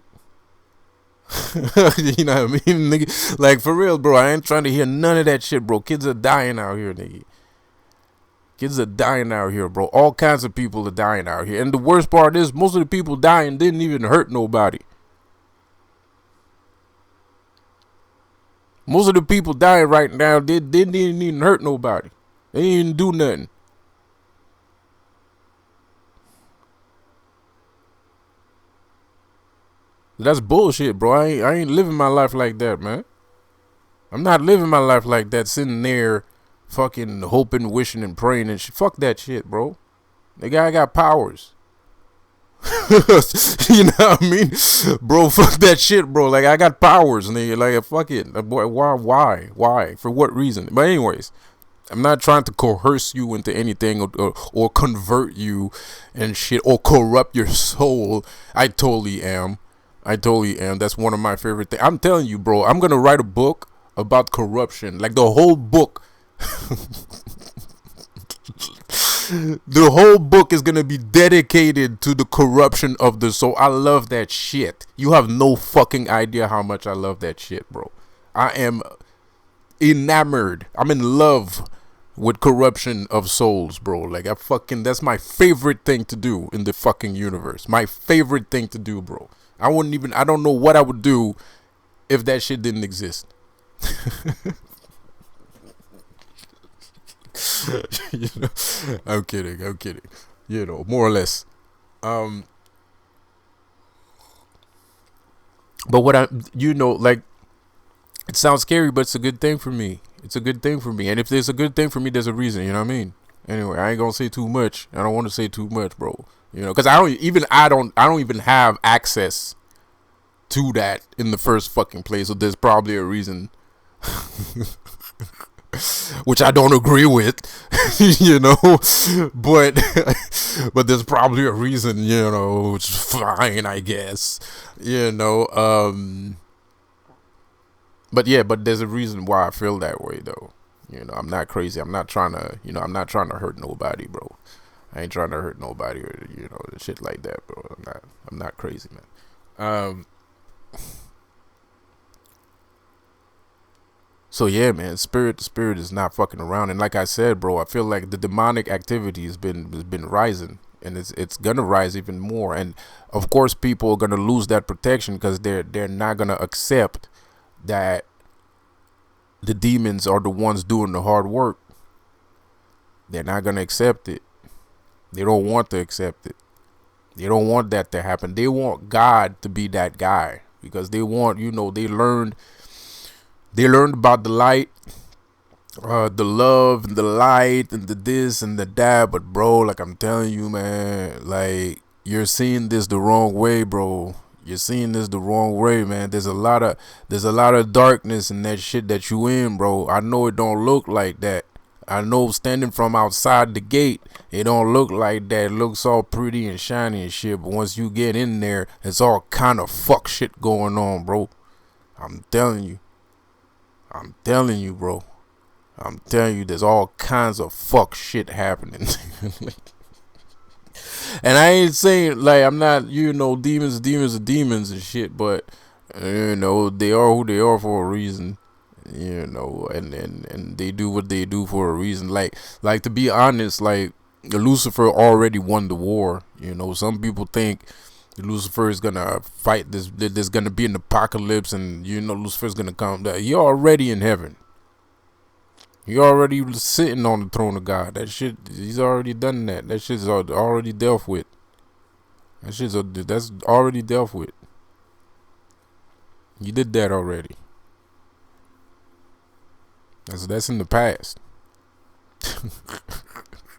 A: you know what I mean, nigga? Like, for real, bro. I ain't trying to hear none of that shit, bro. Kids are dying out here, nigga. Kids are dying out here, bro. All kinds of people are dying out here. And the worst part is, most of the people dying didn't even hurt nobody. Most of the people dying right now, they didn't even hurt nobody. They didn't even do nothing. That's bullshit, bro. I ain't living my life like that, man. I'm not living my life like that, sitting there fucking hoping, wishing, and praying and shit. Fuck that shit, bro. The guy got powers. You know what I mean? Bro, fuck that shit, bro. Like, I got powers, nigga. Like, fuck it. Boy, why? For what reason? But anyways, I'm not trying to coerce you into anything or convert you and shit or corrupt your soul. I totally am. That's one of my favorite things. I'm telling you, bro, I'm going to write a book about corruption. Like, the whole book. The whole book is going to be dedicated to the corruption of the soul. I love that shit. You have no fucking idea how much I love that shit, bro. I am enamored. I'm in love with corruption of souls, bro. Like, that's my favorite thing to do in the fucking universe. My favorite thing to do, bro. I don't know what I would do if that shit didn't exist. You know? I'm kidding. You know, more or less. But like, it sounds scary, but it's a good thing for me. And if there's a good thing for me, there's a reason, you know what I mean? Anyway, I ain't gonna say too much. I don't want to say too much, bro. You know, because I don't even have access to that in the first fucking place. So there's probably a reason, which I don't agree with, you know. But there's probably a reason, you know, which is fine, I guess, you know. But there's a reason why I feel that way, though. You know, I'm not crazy. I'm not trying to hurt nobody, bro. I ain't trying to hurt nobody or, you know, shit like that, bro. I'm not crazy, man. So yeah, man, the spirit is not fucking around. And like I said, bro, I feel like the demonic activity has been rising, and it's gonna rise even more. And of course, people are gonna lose that protection because they're not gonna accept that the demons are the ones doing the hard work. They're not gonna accept it. They don't want to accept it. They don't want that to happen. They want God to be that guy because they want, you know, they learned about the light, the love and the light and the this and the that. But bro, like I'm telling you, man, like you're seeing this the wrong way, bro. You're seeing this the wrong way, man. There's a lot of darkness in that shit that you in, bro. I know it don't look like that. I know standing from outside the gate, it don't look like that. It looks all pretty and shiny and shit. But once you get in there, it's all kind of fuck shit going on, bro. I'm telling you, bro. I'm telling you, there's all kinds of fuck shit happening. And I ain't saying like I'm not, demons are demons and shit, but they are who they are for a reason. And they do what they do for a reason. Like to be honest, like Lucifer already won the war. Some people think Lucifer is gonna fight this. There's gonna be an apocalypse, and Lucifer's gonna come. You're already in heaven. You're already sitting on the throne of God. That shit, he's already done that. That shit's already dealt with. That's already dealt with. You did that already. That's in the past.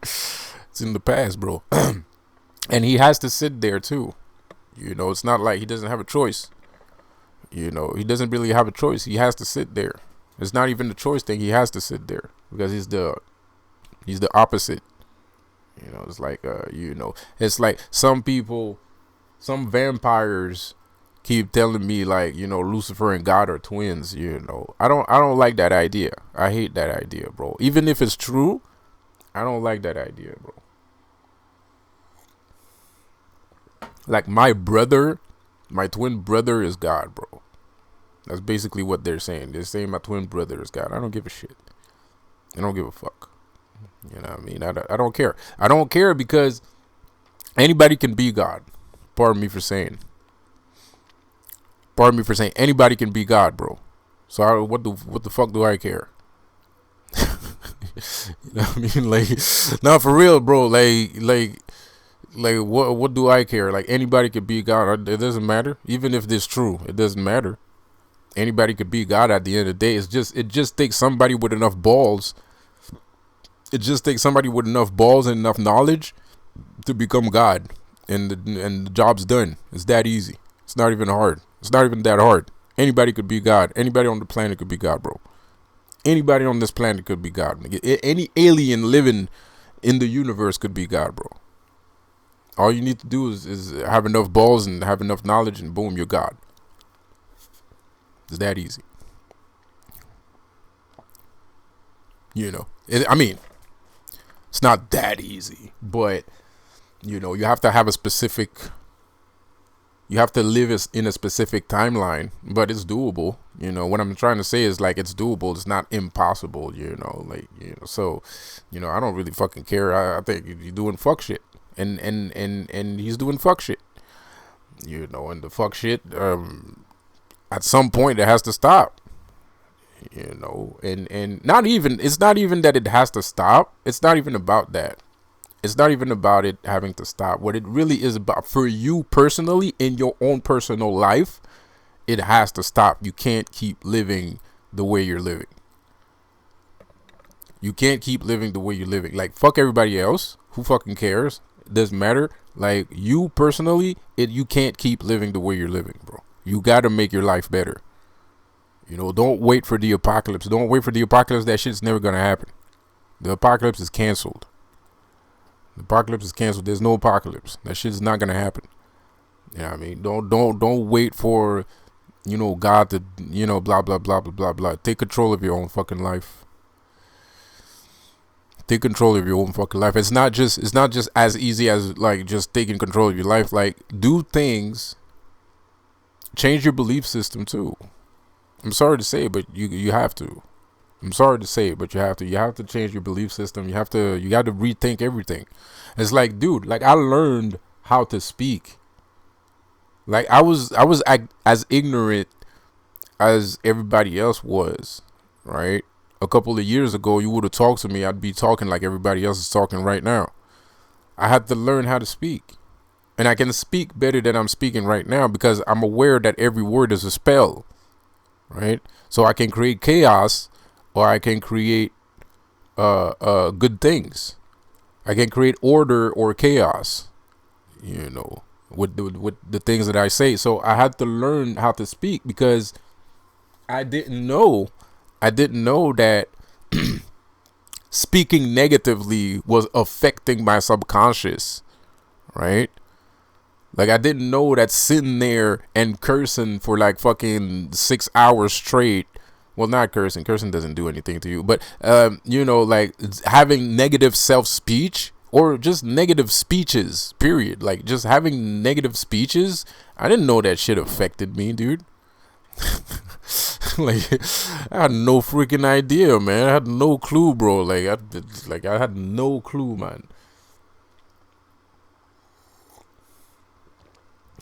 A: It's in the past, bro. And he has to sit there too. It's not like he doesn't have a choice. He doesn't really have a choice. He has to sit there. It's not even the choice thing. He has to sit there because he's the opposite. It's like it's like some vampires keep telling me like, Lucifer and God are twins. I don't like that idea. I hate that idea, bro. Even if it's true, I don't like that idea, bro. Like my twin brother is God, bro. That's basically what they're saying. They're saying my twin brother is God. I don't give a shit. I don't give a fuck. You know what I mean? I don't care. I don't care because anybody can be God. Pardon me for saying anybody can be God, bro. So what the fuck do I care? You know what I mean? Like, no, for real, bro. Like what do I care? Like anybody could be God. It doesn't matter. Even if this true, it doesn't matter. Anybody could be God at the end of the day. It just takes somebody with enough balls. It just takes somebody with enough balls and enough knowledge to become God, and the job's done. It's that easy. It's not even hard. It's not even that hard. Anybody could be God. Anybody on the planet could be God, bro. Anybody on this planet could be God. Any alien living in the universe could be God, bro. All you need to do is have enough balls and have enough knowledge, and boom, you're God. It's that easy. It's not that easy, but you have to have you have to live in a specific timeline, but it's doable. What I'm trying to say is like it's doable. It's not impossible. So I don't really fucking care. I think you're doing fuck shit, and he's doing fuck shit. And the fuck shit. At some point it has to stop, and not even, it's not even that it has to stop. It's not even about that. It's not even about it having to stop. What it really is about for you personally in your own personal life, it has to stop. You can't keep living the way you're living. You can't keep living the way you're living. Like, fuck everybody else. Who fucking cares? It doesn't matter. Like, you personally, you can't keep living the way you're living, bro. You got to make your life better. Don't wait for the apocalypse. Don't wait for the apocalypse. That shit's never going to happen. The apocalypse is canceled. The apocalypse is canceled. There's no apocalypse. That shit's not going to happen. You know what I mean? Don't wait for, God to, blah, blah, blah, blah, blah, blah. Take control of your own fucking life. Take control of your own fucking life. It's not just as easy as like just taking control of your life. Like, do things. Change your belief system too. I'm sorry to say it, but you have to. I'm sorry to say it, but you have to. You have to change your belief system. You got to rethink everything. It's like, dude, like I learned how to speak. Like I was as ignorant as everybody else was, right? A couple of years ago, you would have talked to me, I'd be talking like everybody else is talking right now. I had to learn how to speak. And I can speak better than I'm speaking right now because I'm aware that every word is a spell, right? So I can create chaos, or I can create good things. I can create order or chaos, with the things that I say. So I had to learn how to speak because I didn't know that speaking negatively was affecting my subconscious, right? Like, I didn't know that sitting there and cursing for like fucking 6 hours straight. Well, not cursing. Cursing doesn't do anything to you. But, like having negative self-speech or just negative speeches, period. Like just having negative speeches, I didn't know that shit affected me, dude. Like I had no freaking idea, man. I had no clue, bro. I had no clue, man.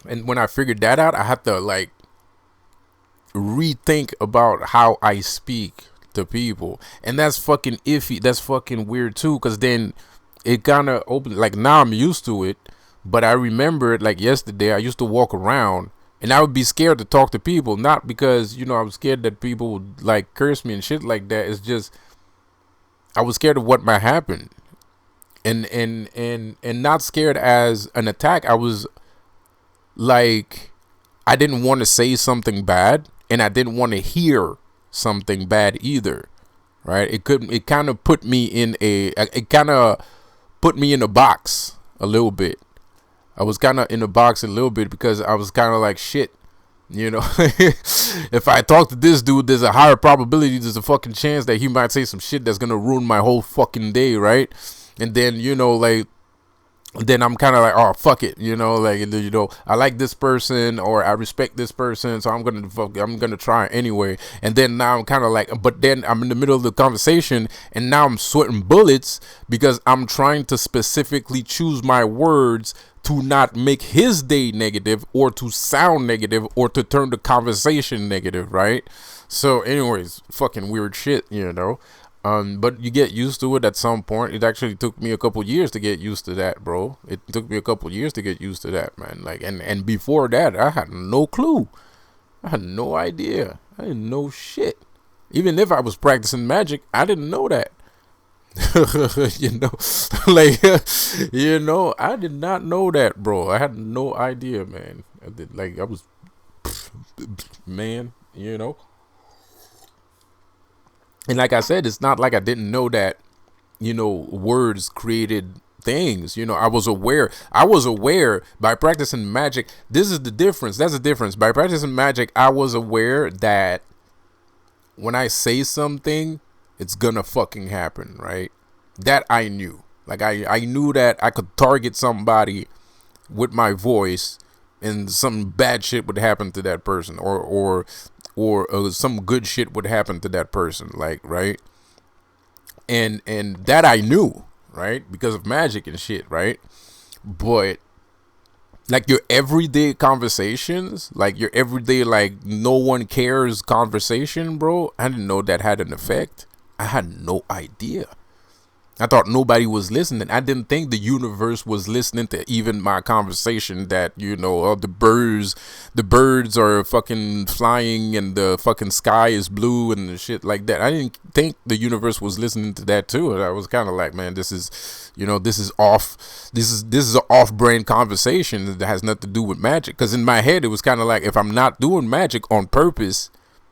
A: And when I figured that out, I had to like rethink about how I speak to people. And that's fucking iffy. That's fucking weird too, because then it kind of opened, like now I'm used to it. But I remember it like yesterday. I used to walk around and I would be scared to talk to people, not because, you know, I was scared that people would like curse me and shit like that. It's just I was scared of what might happen. And not scared as an attack. I was like, I didn't want to say something bad, and I didn't want to hear something bad either, right? It kind of put me in a box a little bit. I was kind of in a box a little bit because I was kind of like, shit, you know, if I talk to this dude, there's a higher probability, there's a fucking chance that he might say some shit that's gonna ruin my whole fucking day, right? And then, you know, like, then I'm kind of like, oh, fuck it, you know, like, you know, I like this person or I respect this person, so I'm gonna try anyway. And then now I'm kind of like, but then I'm in the middle of the conversation and now I'm sweating bullets because I'm trying to specifically choose my words to not make his day negative or to sound negative or to turn the conversation negative, right? So anyways, fucking weird shit, you know. But you get used to it at some point. It actually took me a couple years to get used to that, bro. It took me a couple years to get used to that, man. Like, and before that, I had no clue. I had no idea. I didn't know shit. Even if I was practicing magic, I didn't know that. You know, like, you know, I did not know that, bro. I had no idea, man. I was, man, you know. And like I said, it's not like I didn't know that, you know, words created things. You know, I was aware by practicing magic. This is the difference. That's the difference. By practicing magic, I was aware that when I say something, it's gonna fucking happen, right? That I knew. Like I knew that I could target somebody with my voice and some bad shit would happen to that person, or some good shit would happen to that person, like, right? And that I knew, right? Because of magic and shit, right? But like your everyday conversations, like your everyday, like, no one cares conversation, bro, I didn't know that had an effect. I had no idea. I thought nobody was listening. I didn't think the universe was listening to even my conversation that, you know, the birds are fucking flying and the fucking sky is blue and the shit like that. I didn't think the universe was listening to that too. And I was kind of like, man, this is, you know, this is an off-brand conversation that has nothing to do with magic. Because in my head, it was kind of like, if I'm not doing magic on purpose,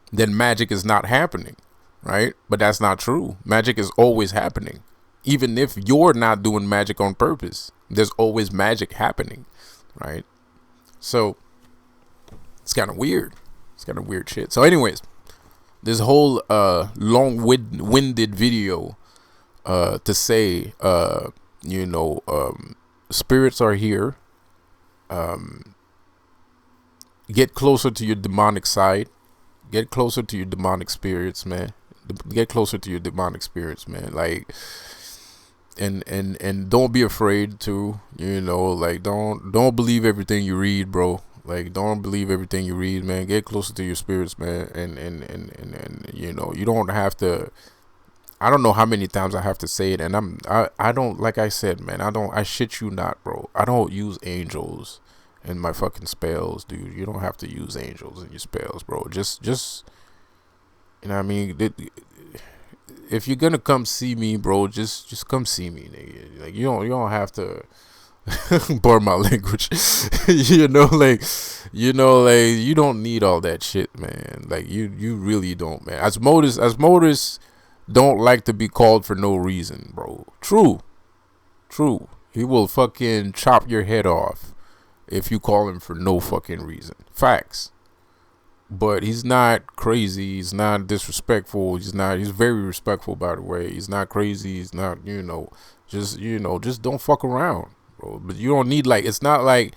A: then magic is not happening, right? But that's not true. Magic is always happening. Even if you're not doing magic on purpose, there's always magic happening, right? So it's kind of weird. It's kind of weird shit. So anyways, this whole long-winded video to say, you know, spirits are here. Get closer to your demonic side. Get closer to your demonic spirits, man. Get closer to your demonic spirits, man. Like, and don't be afraid to, you know, like, don't believe everything you read, bro. Like, don't believe everything you read, man. Get closer to your spirits, man. And you know, you don't have to. I don't know how many times I have to say it, and I don't, like I said, man, I shit you not, bro. I don't use angels in my fucking spells, dude. You don't have to use angels in your spells, bro. Just you know what I mean? If you're gonna come see me, bro, just come see me, nigga. Like, you don't have to bar my language. you know, like you don't need all that shit, man. Like, you really don't, man. Asmodeus don't like to be called for no reason, bro. True. He will fucking chop your head off if you call him for no fucking reason. Facts. but he's not crazy. He's not disrespectful. He's very respectful, by the way. He's not crazy. He's not, just don't fuck around, bro. But you don't need, like, it's not like,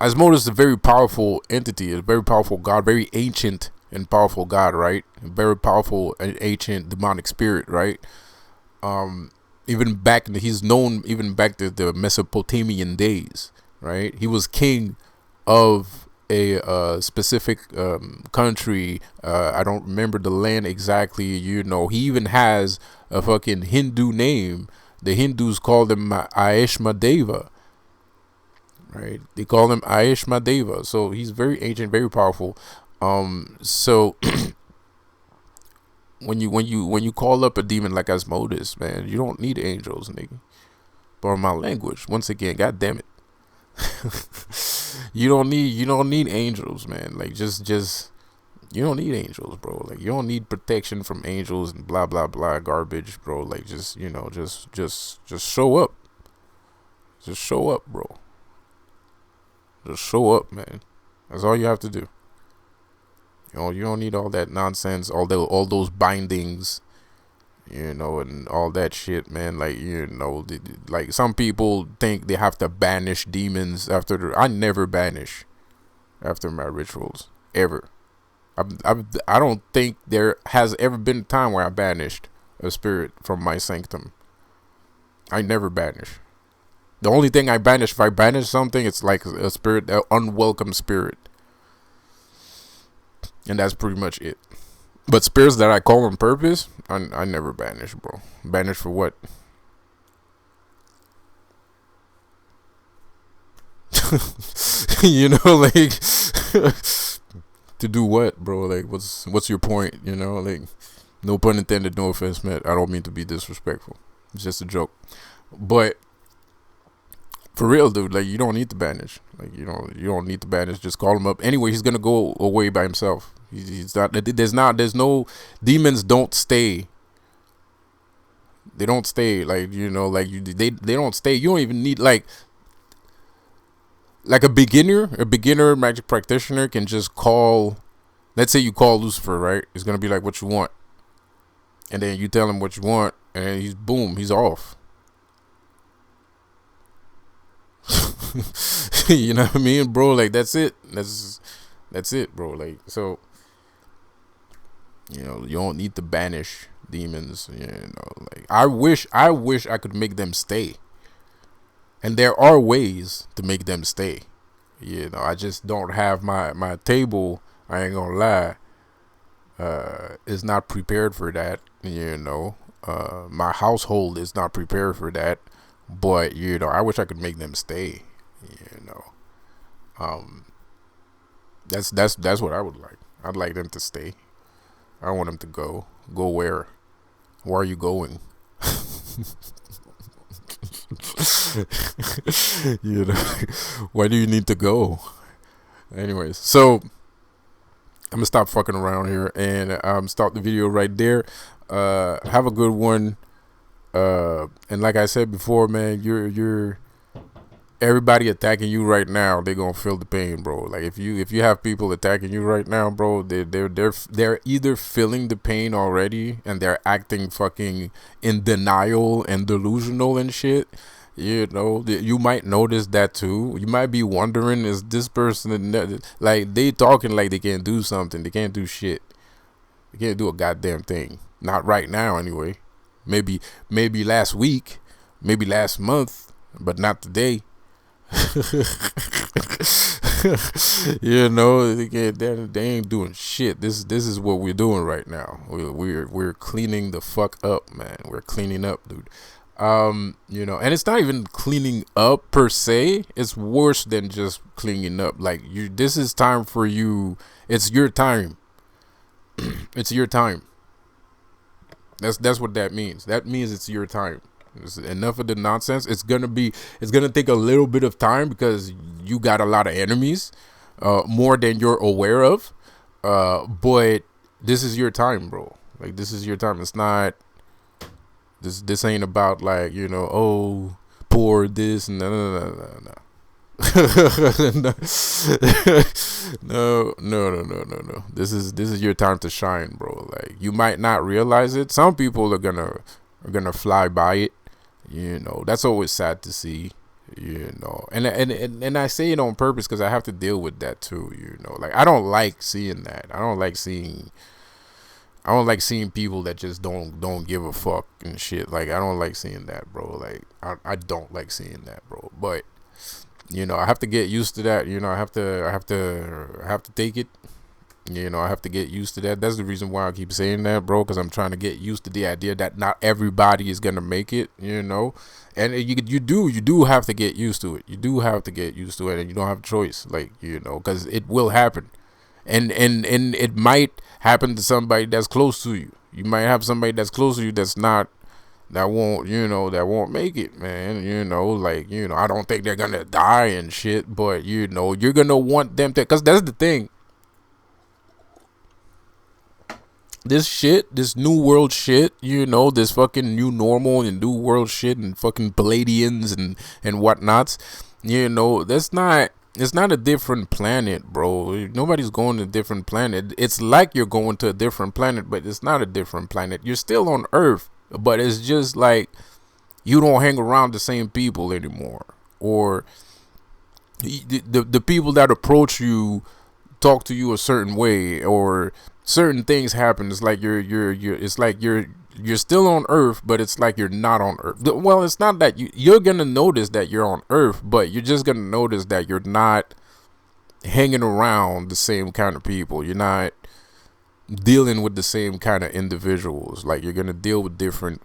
A: Asmodeus is a very powerful entity, a very powerful god, very ancient and powerful god, right? A very powerful and ancient demonic spirit, right? Even back he's known even back to the Mesopotamian days, right? He was king of a specific country. I don't remember the land exactly. He even has a fucking Hindu name. The Hindus call him Aishmadeva, right? They call him Aishmadeva. So he's very ancient, very powerful. So when you call up a demon like Asmodeus, man, you don't need angels, nigga. But my language, once again, god damn it. you don't need angels, man. Like just you don't need angels, bro. Like you don't need protection from angels and blah blah blah garbage, bro. Like just show up. Just show up, bro. Just show up, man. That's all you have to do. You don't need all that nonsense, all those bindings, and all that shit, man. Like, like some people think they have to banish demons after I never banish after my rituals, ever. I don't think there has ever been a time where I banished a spirit from my sanctum. I never banish. The only thing I banish, if I banish something, it's like a spirit, an unwelcome spirit. And that's pretty much it. But spirits that I call on purpose, I never banish, bro. Banish for what? Like to do what, bro? Like what's your point? Like no pun intended, no offense meant. I don't mean to be disrespectful. It's just a joke. But for real, dude, like you don't need to banish. Like you don't need to banish. Just call him up. Anyway, he's gonna go away by himself. He's not. There's no demons. Don't stay. They don't stay. Like they don't stay. You don't even need like a beginner magic practitioner can just call. Let's say you call Lucifer, right? He's gonna be like, "What you want?" And then you tell him what you want, and he's off. You know what I mean, bro? Like that's it. That's it, bro. Like so, you don't need to banish demons. Like I wish I could make them stay, and there are ways to make them stay. I just don't have my table. I ain't gonna lie. Is not prepared for that. My household is not prepared for that. But I wish I could make them stay. That's what I would like. I'd like them to stay. I don't want them to go. Go where? Where are you going? Why do you need to go? Anyways, so I'm gonna stop fucking around here and stop the video right there. Have a good one. And like I said before, man, you're everybody attacking you right now, they're gonna feel the pain, bro. Like if you have people attacking you right now, bro, they're either feeling the pain already and they're acting fucking in denial and delusional and shit. You might notice that too. You might be wondering, is this person like they talking like they can't do something? They can't do shit. They can't do a goddamn thing. Not right now, anyway. Maybe last week, maybe last month, but not today. They ain't doing shit. This is what we're doing right now. We're cleaning the fuck up, man. We're cleaning up, dude. And it's not even cleaning up per se. It's worse than just cleaning up. Like this is time for you. It's your time. It's your time. That's what that means. That means it's your time. It's enough of the nonsense. It's gonna take a little bit of time because you got a lot of enemies, more than you're aware of. But this is your time, bro. Like this is your time. It's not. This ain't about like oh poor this and no. No. This is your time to shine, bro. Like, you might not realize it. Some people are gonna fly by it. That's always sad to see. And I say it on purpose because I have to deal with that too. Like, I don't like seeing that. I don't like seeing people that just don't give a fuck and shit. Like, I don't like seeing that, bro. Like, I don't like seeing that, bro. But I have to get used to that. I have to take it. I have to get used to that. That's the reason why I keep saying that, bro, because I'm trying to get used to the idea that not everybody is gonna make it. And you do have to get used to it. You do have to get used to it, and you don't have a choice, like, because it will happen, and it might happen to somebody that's close to you. You might have somebody that's close to you that won't make it, man. I don't think they're gonna die and shit, but you're gonna want them to, because that's the thing. This new world shit, this fucking new normal and new world shit and fucking Palladians and whatnots, that's not. It's not a different planet, bro. Nobody's going to a different planet. It's like you're going to a different planet, but it's not a different planet. You're still on Earth, but it's just like you don't hang around the same people anymore, or the people that approach you talk to you a certain way, or certain things happen. It's like you're still on Earth, but it's like you're not on Earth. Well, it's not that you're gonna notice that you're on Earth, but you're just gonna notice that you're not hanging around the same kind of people. You're not dealing with the same kind of individuals. Like, you're gonna deal with different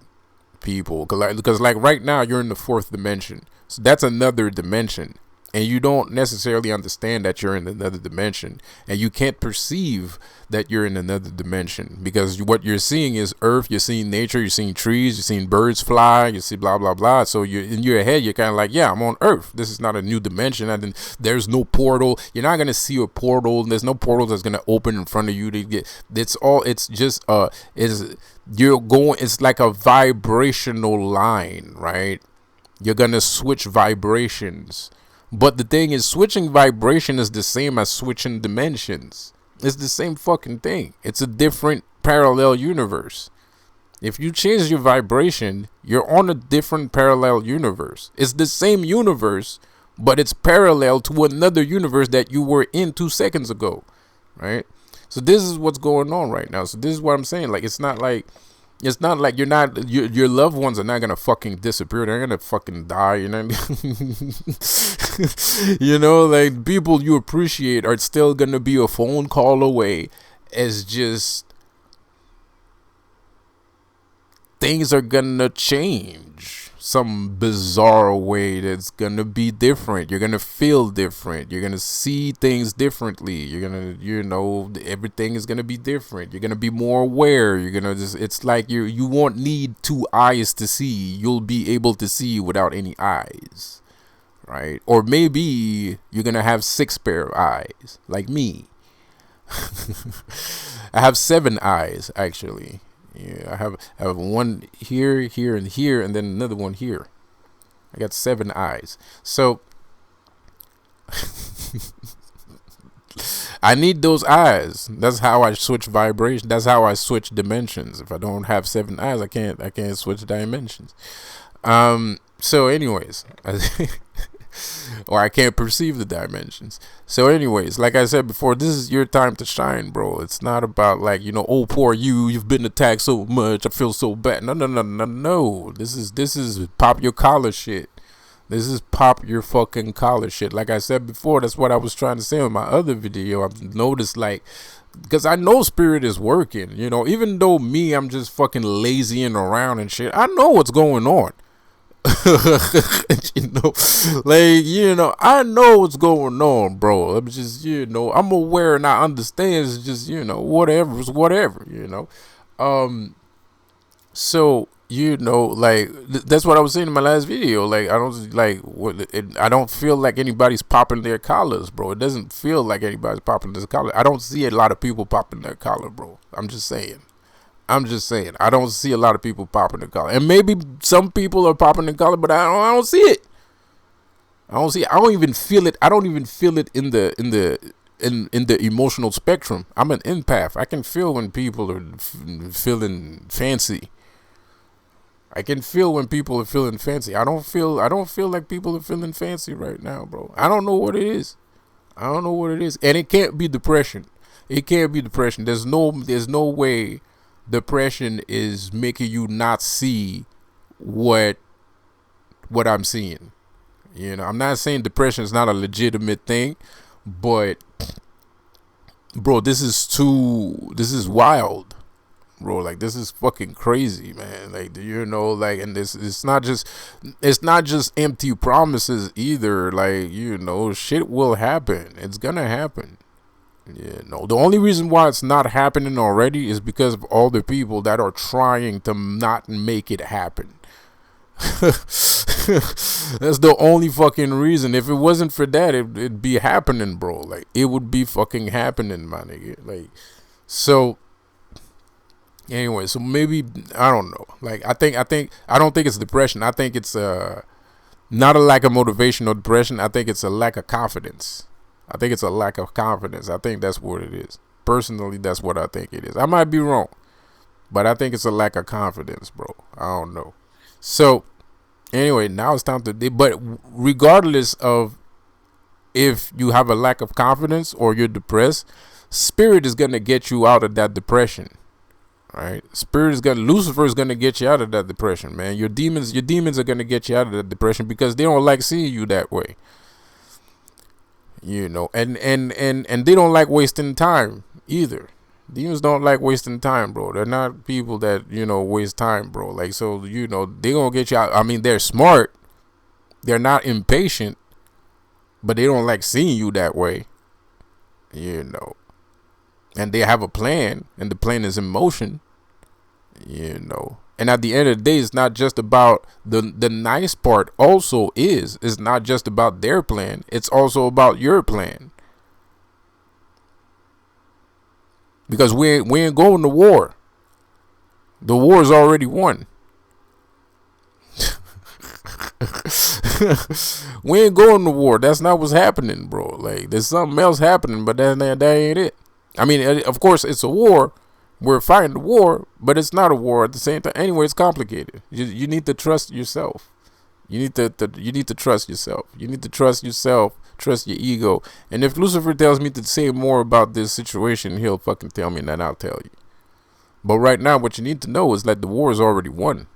A: people, because like right now you're in the fourth dimension, so that's another dimension, and you don't necessarily understand that you're in another dimension, and you can't perceive that you're in another dimension, because what you're seeing is Earth. You're seeing nature, you're seeing trees, you're seeing birds fly, you see blah blah blah. So you're in your head, you're kind of like, yeah, I'm on Earth. This is not a new dimension. And then there's no portal. You're not gonna see a portal. There's no portal that's gonna open in front of you to get. It's just it's like a vibrational line, right? You're gonna switch vibrations. But the thing is, switching vibration is the same as switching dimensions. It's the same fucking thing. It's a different parallel universe. If you change your vibration, you're on a different parallel universe. It's the same universe, but it's parallel to another universe that you were in 2 seconds ago, right? So this is what's going on right now. So this is what I'm saying. Like, it's not like your loved ones are not gonna fucking disappear. They're gonna fucking die. Like, people you appreciate are still gonna be a phone call away. It's just things are gonna change some bizarre way that's gonna be different. You're gonna feel different. You're gonna see things differently. You're gonna, everything is gonna be different. You're gonna be more aware. You're gonna it's like you won't need 2 eyes to see. You'll be able to see without any eyes, right? Or maybe you're gonna have 6 pair of eyes, like me. I have 7 eyes, actually. Yeah, I have one here, and then another one here. I got 7 eyes. So I need those eyes. That's how I switch vibration. That's how I switch dimensions. If I don't have 7 eyes, I can't switch dimensions. So anyways, or I can't perceive the dimensions. So anyways, like I said before, this is your time to shine, bro. It's not about like, oh, poor you've been attacked so much, I feel so bad. No. This is pop your collar shit. This is pop your fucking collar shit. Like I said before, that's what I was trying to say in my other video. I've noticed, like, because I know spirit is working, even though I'm just fucking lazying around and shit. I know what's going on. I know what's going on, bro. I'm just, I'm aware and I understand. It's just, whatever's whatever, so, that's what I was saying in my last video. Like, I don't feel like anybody's popping their collars, bro. It doesn't feel like anybody's popping their collar. I don't see a lot of people popping their collar, bro. I'm just saying. I don't see a lot of people popping the collar. And maybe some people are popping the collar, but I don't see it. I don't even feel it. I don't even feel it in the emotional spectrum. I'm an empath. I can feel when people are feeling fancy. I can feel when people are feeling fancy. I don't feel like people are feeling fancy right now, bro. I don't know what it is. I don't know what it is. And it can't be depression. It can't be depression. There's no way depression is making you not see what I'm seeing. You know, I'm not saying depression is not a legitimate thing, but bro, this is wild, bro. Like, this is fucking crazy, man. Like, you know, like, and this it's not just empty promises either. Like, you know, shit will happen. It's gonna happen. Yeah, no. The only reason why it's not happening already is because of all the people that are trying to not make it happen. That's the only fucking reason. If it wasn't for that, it'd be happening, bro. Like, it would be fucking happening, my nigga. Like, so anyway, so maybe, I don't know. Like, I don't think it's depression. I think it's not a lack of motivation or depression. I think it's a lack of confidence. I think it's a lack of confidence. I think that's what it is. Personally, that's what I think it is. I might be wrong, but I think it's a lack of confidence, bro. I don't know. So anyway, now it's time to, but regardless of if you have a lack of confidence or you're depressed, spirit is going to get you out of that depression. Right? Lucifer is going to get you out of that depression, man. Your demons are going to get you out of that depression because they don't like seeing you that way. You know, and they don't like wasting time either. Demons don't like wasting time, bro. They're not people that, you know, waste time, bro. Like, so, you know, they gonna get you out. I mean, they're smart. They're not impatient, but they don't like seeing you that way. You know, and they have a plan, and the plan is in motion. You know, and at the end of the day, it's not just about the nice part. Also, it's not just about their plan. It's also about your plan. Because we ain't going to war. The war is already won. We ain't going to war. That's not what's happening, bro. Like, there's something else happening, but that ain't it. I mean, of course, it's a war. We're fighting the war, but it's not a war at the same time. Anyway, it's complicated. You need to trust yourself. You need to trust yourself. You need to trust yourself. Trust your ego. And if Lucifer tells me to say more about this situation, he'll fucking tell me, and then I'll tell you. But right now, what you need to know is that the war is already won.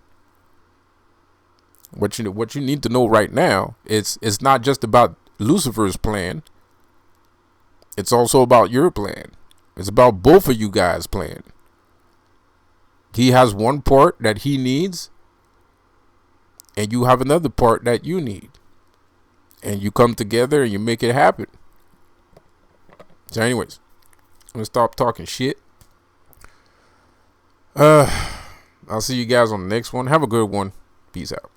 A: What you need to know right now is it's not just about Lucifer's plan. It's also about your plan. It's about both of you guys' plan. He has one part that he needs, and you have another part that you need. And you come together and you make it happen. So anyways, I'm going to stop talking shit. I'll see you guys on the next one. Have a good one. Peace out.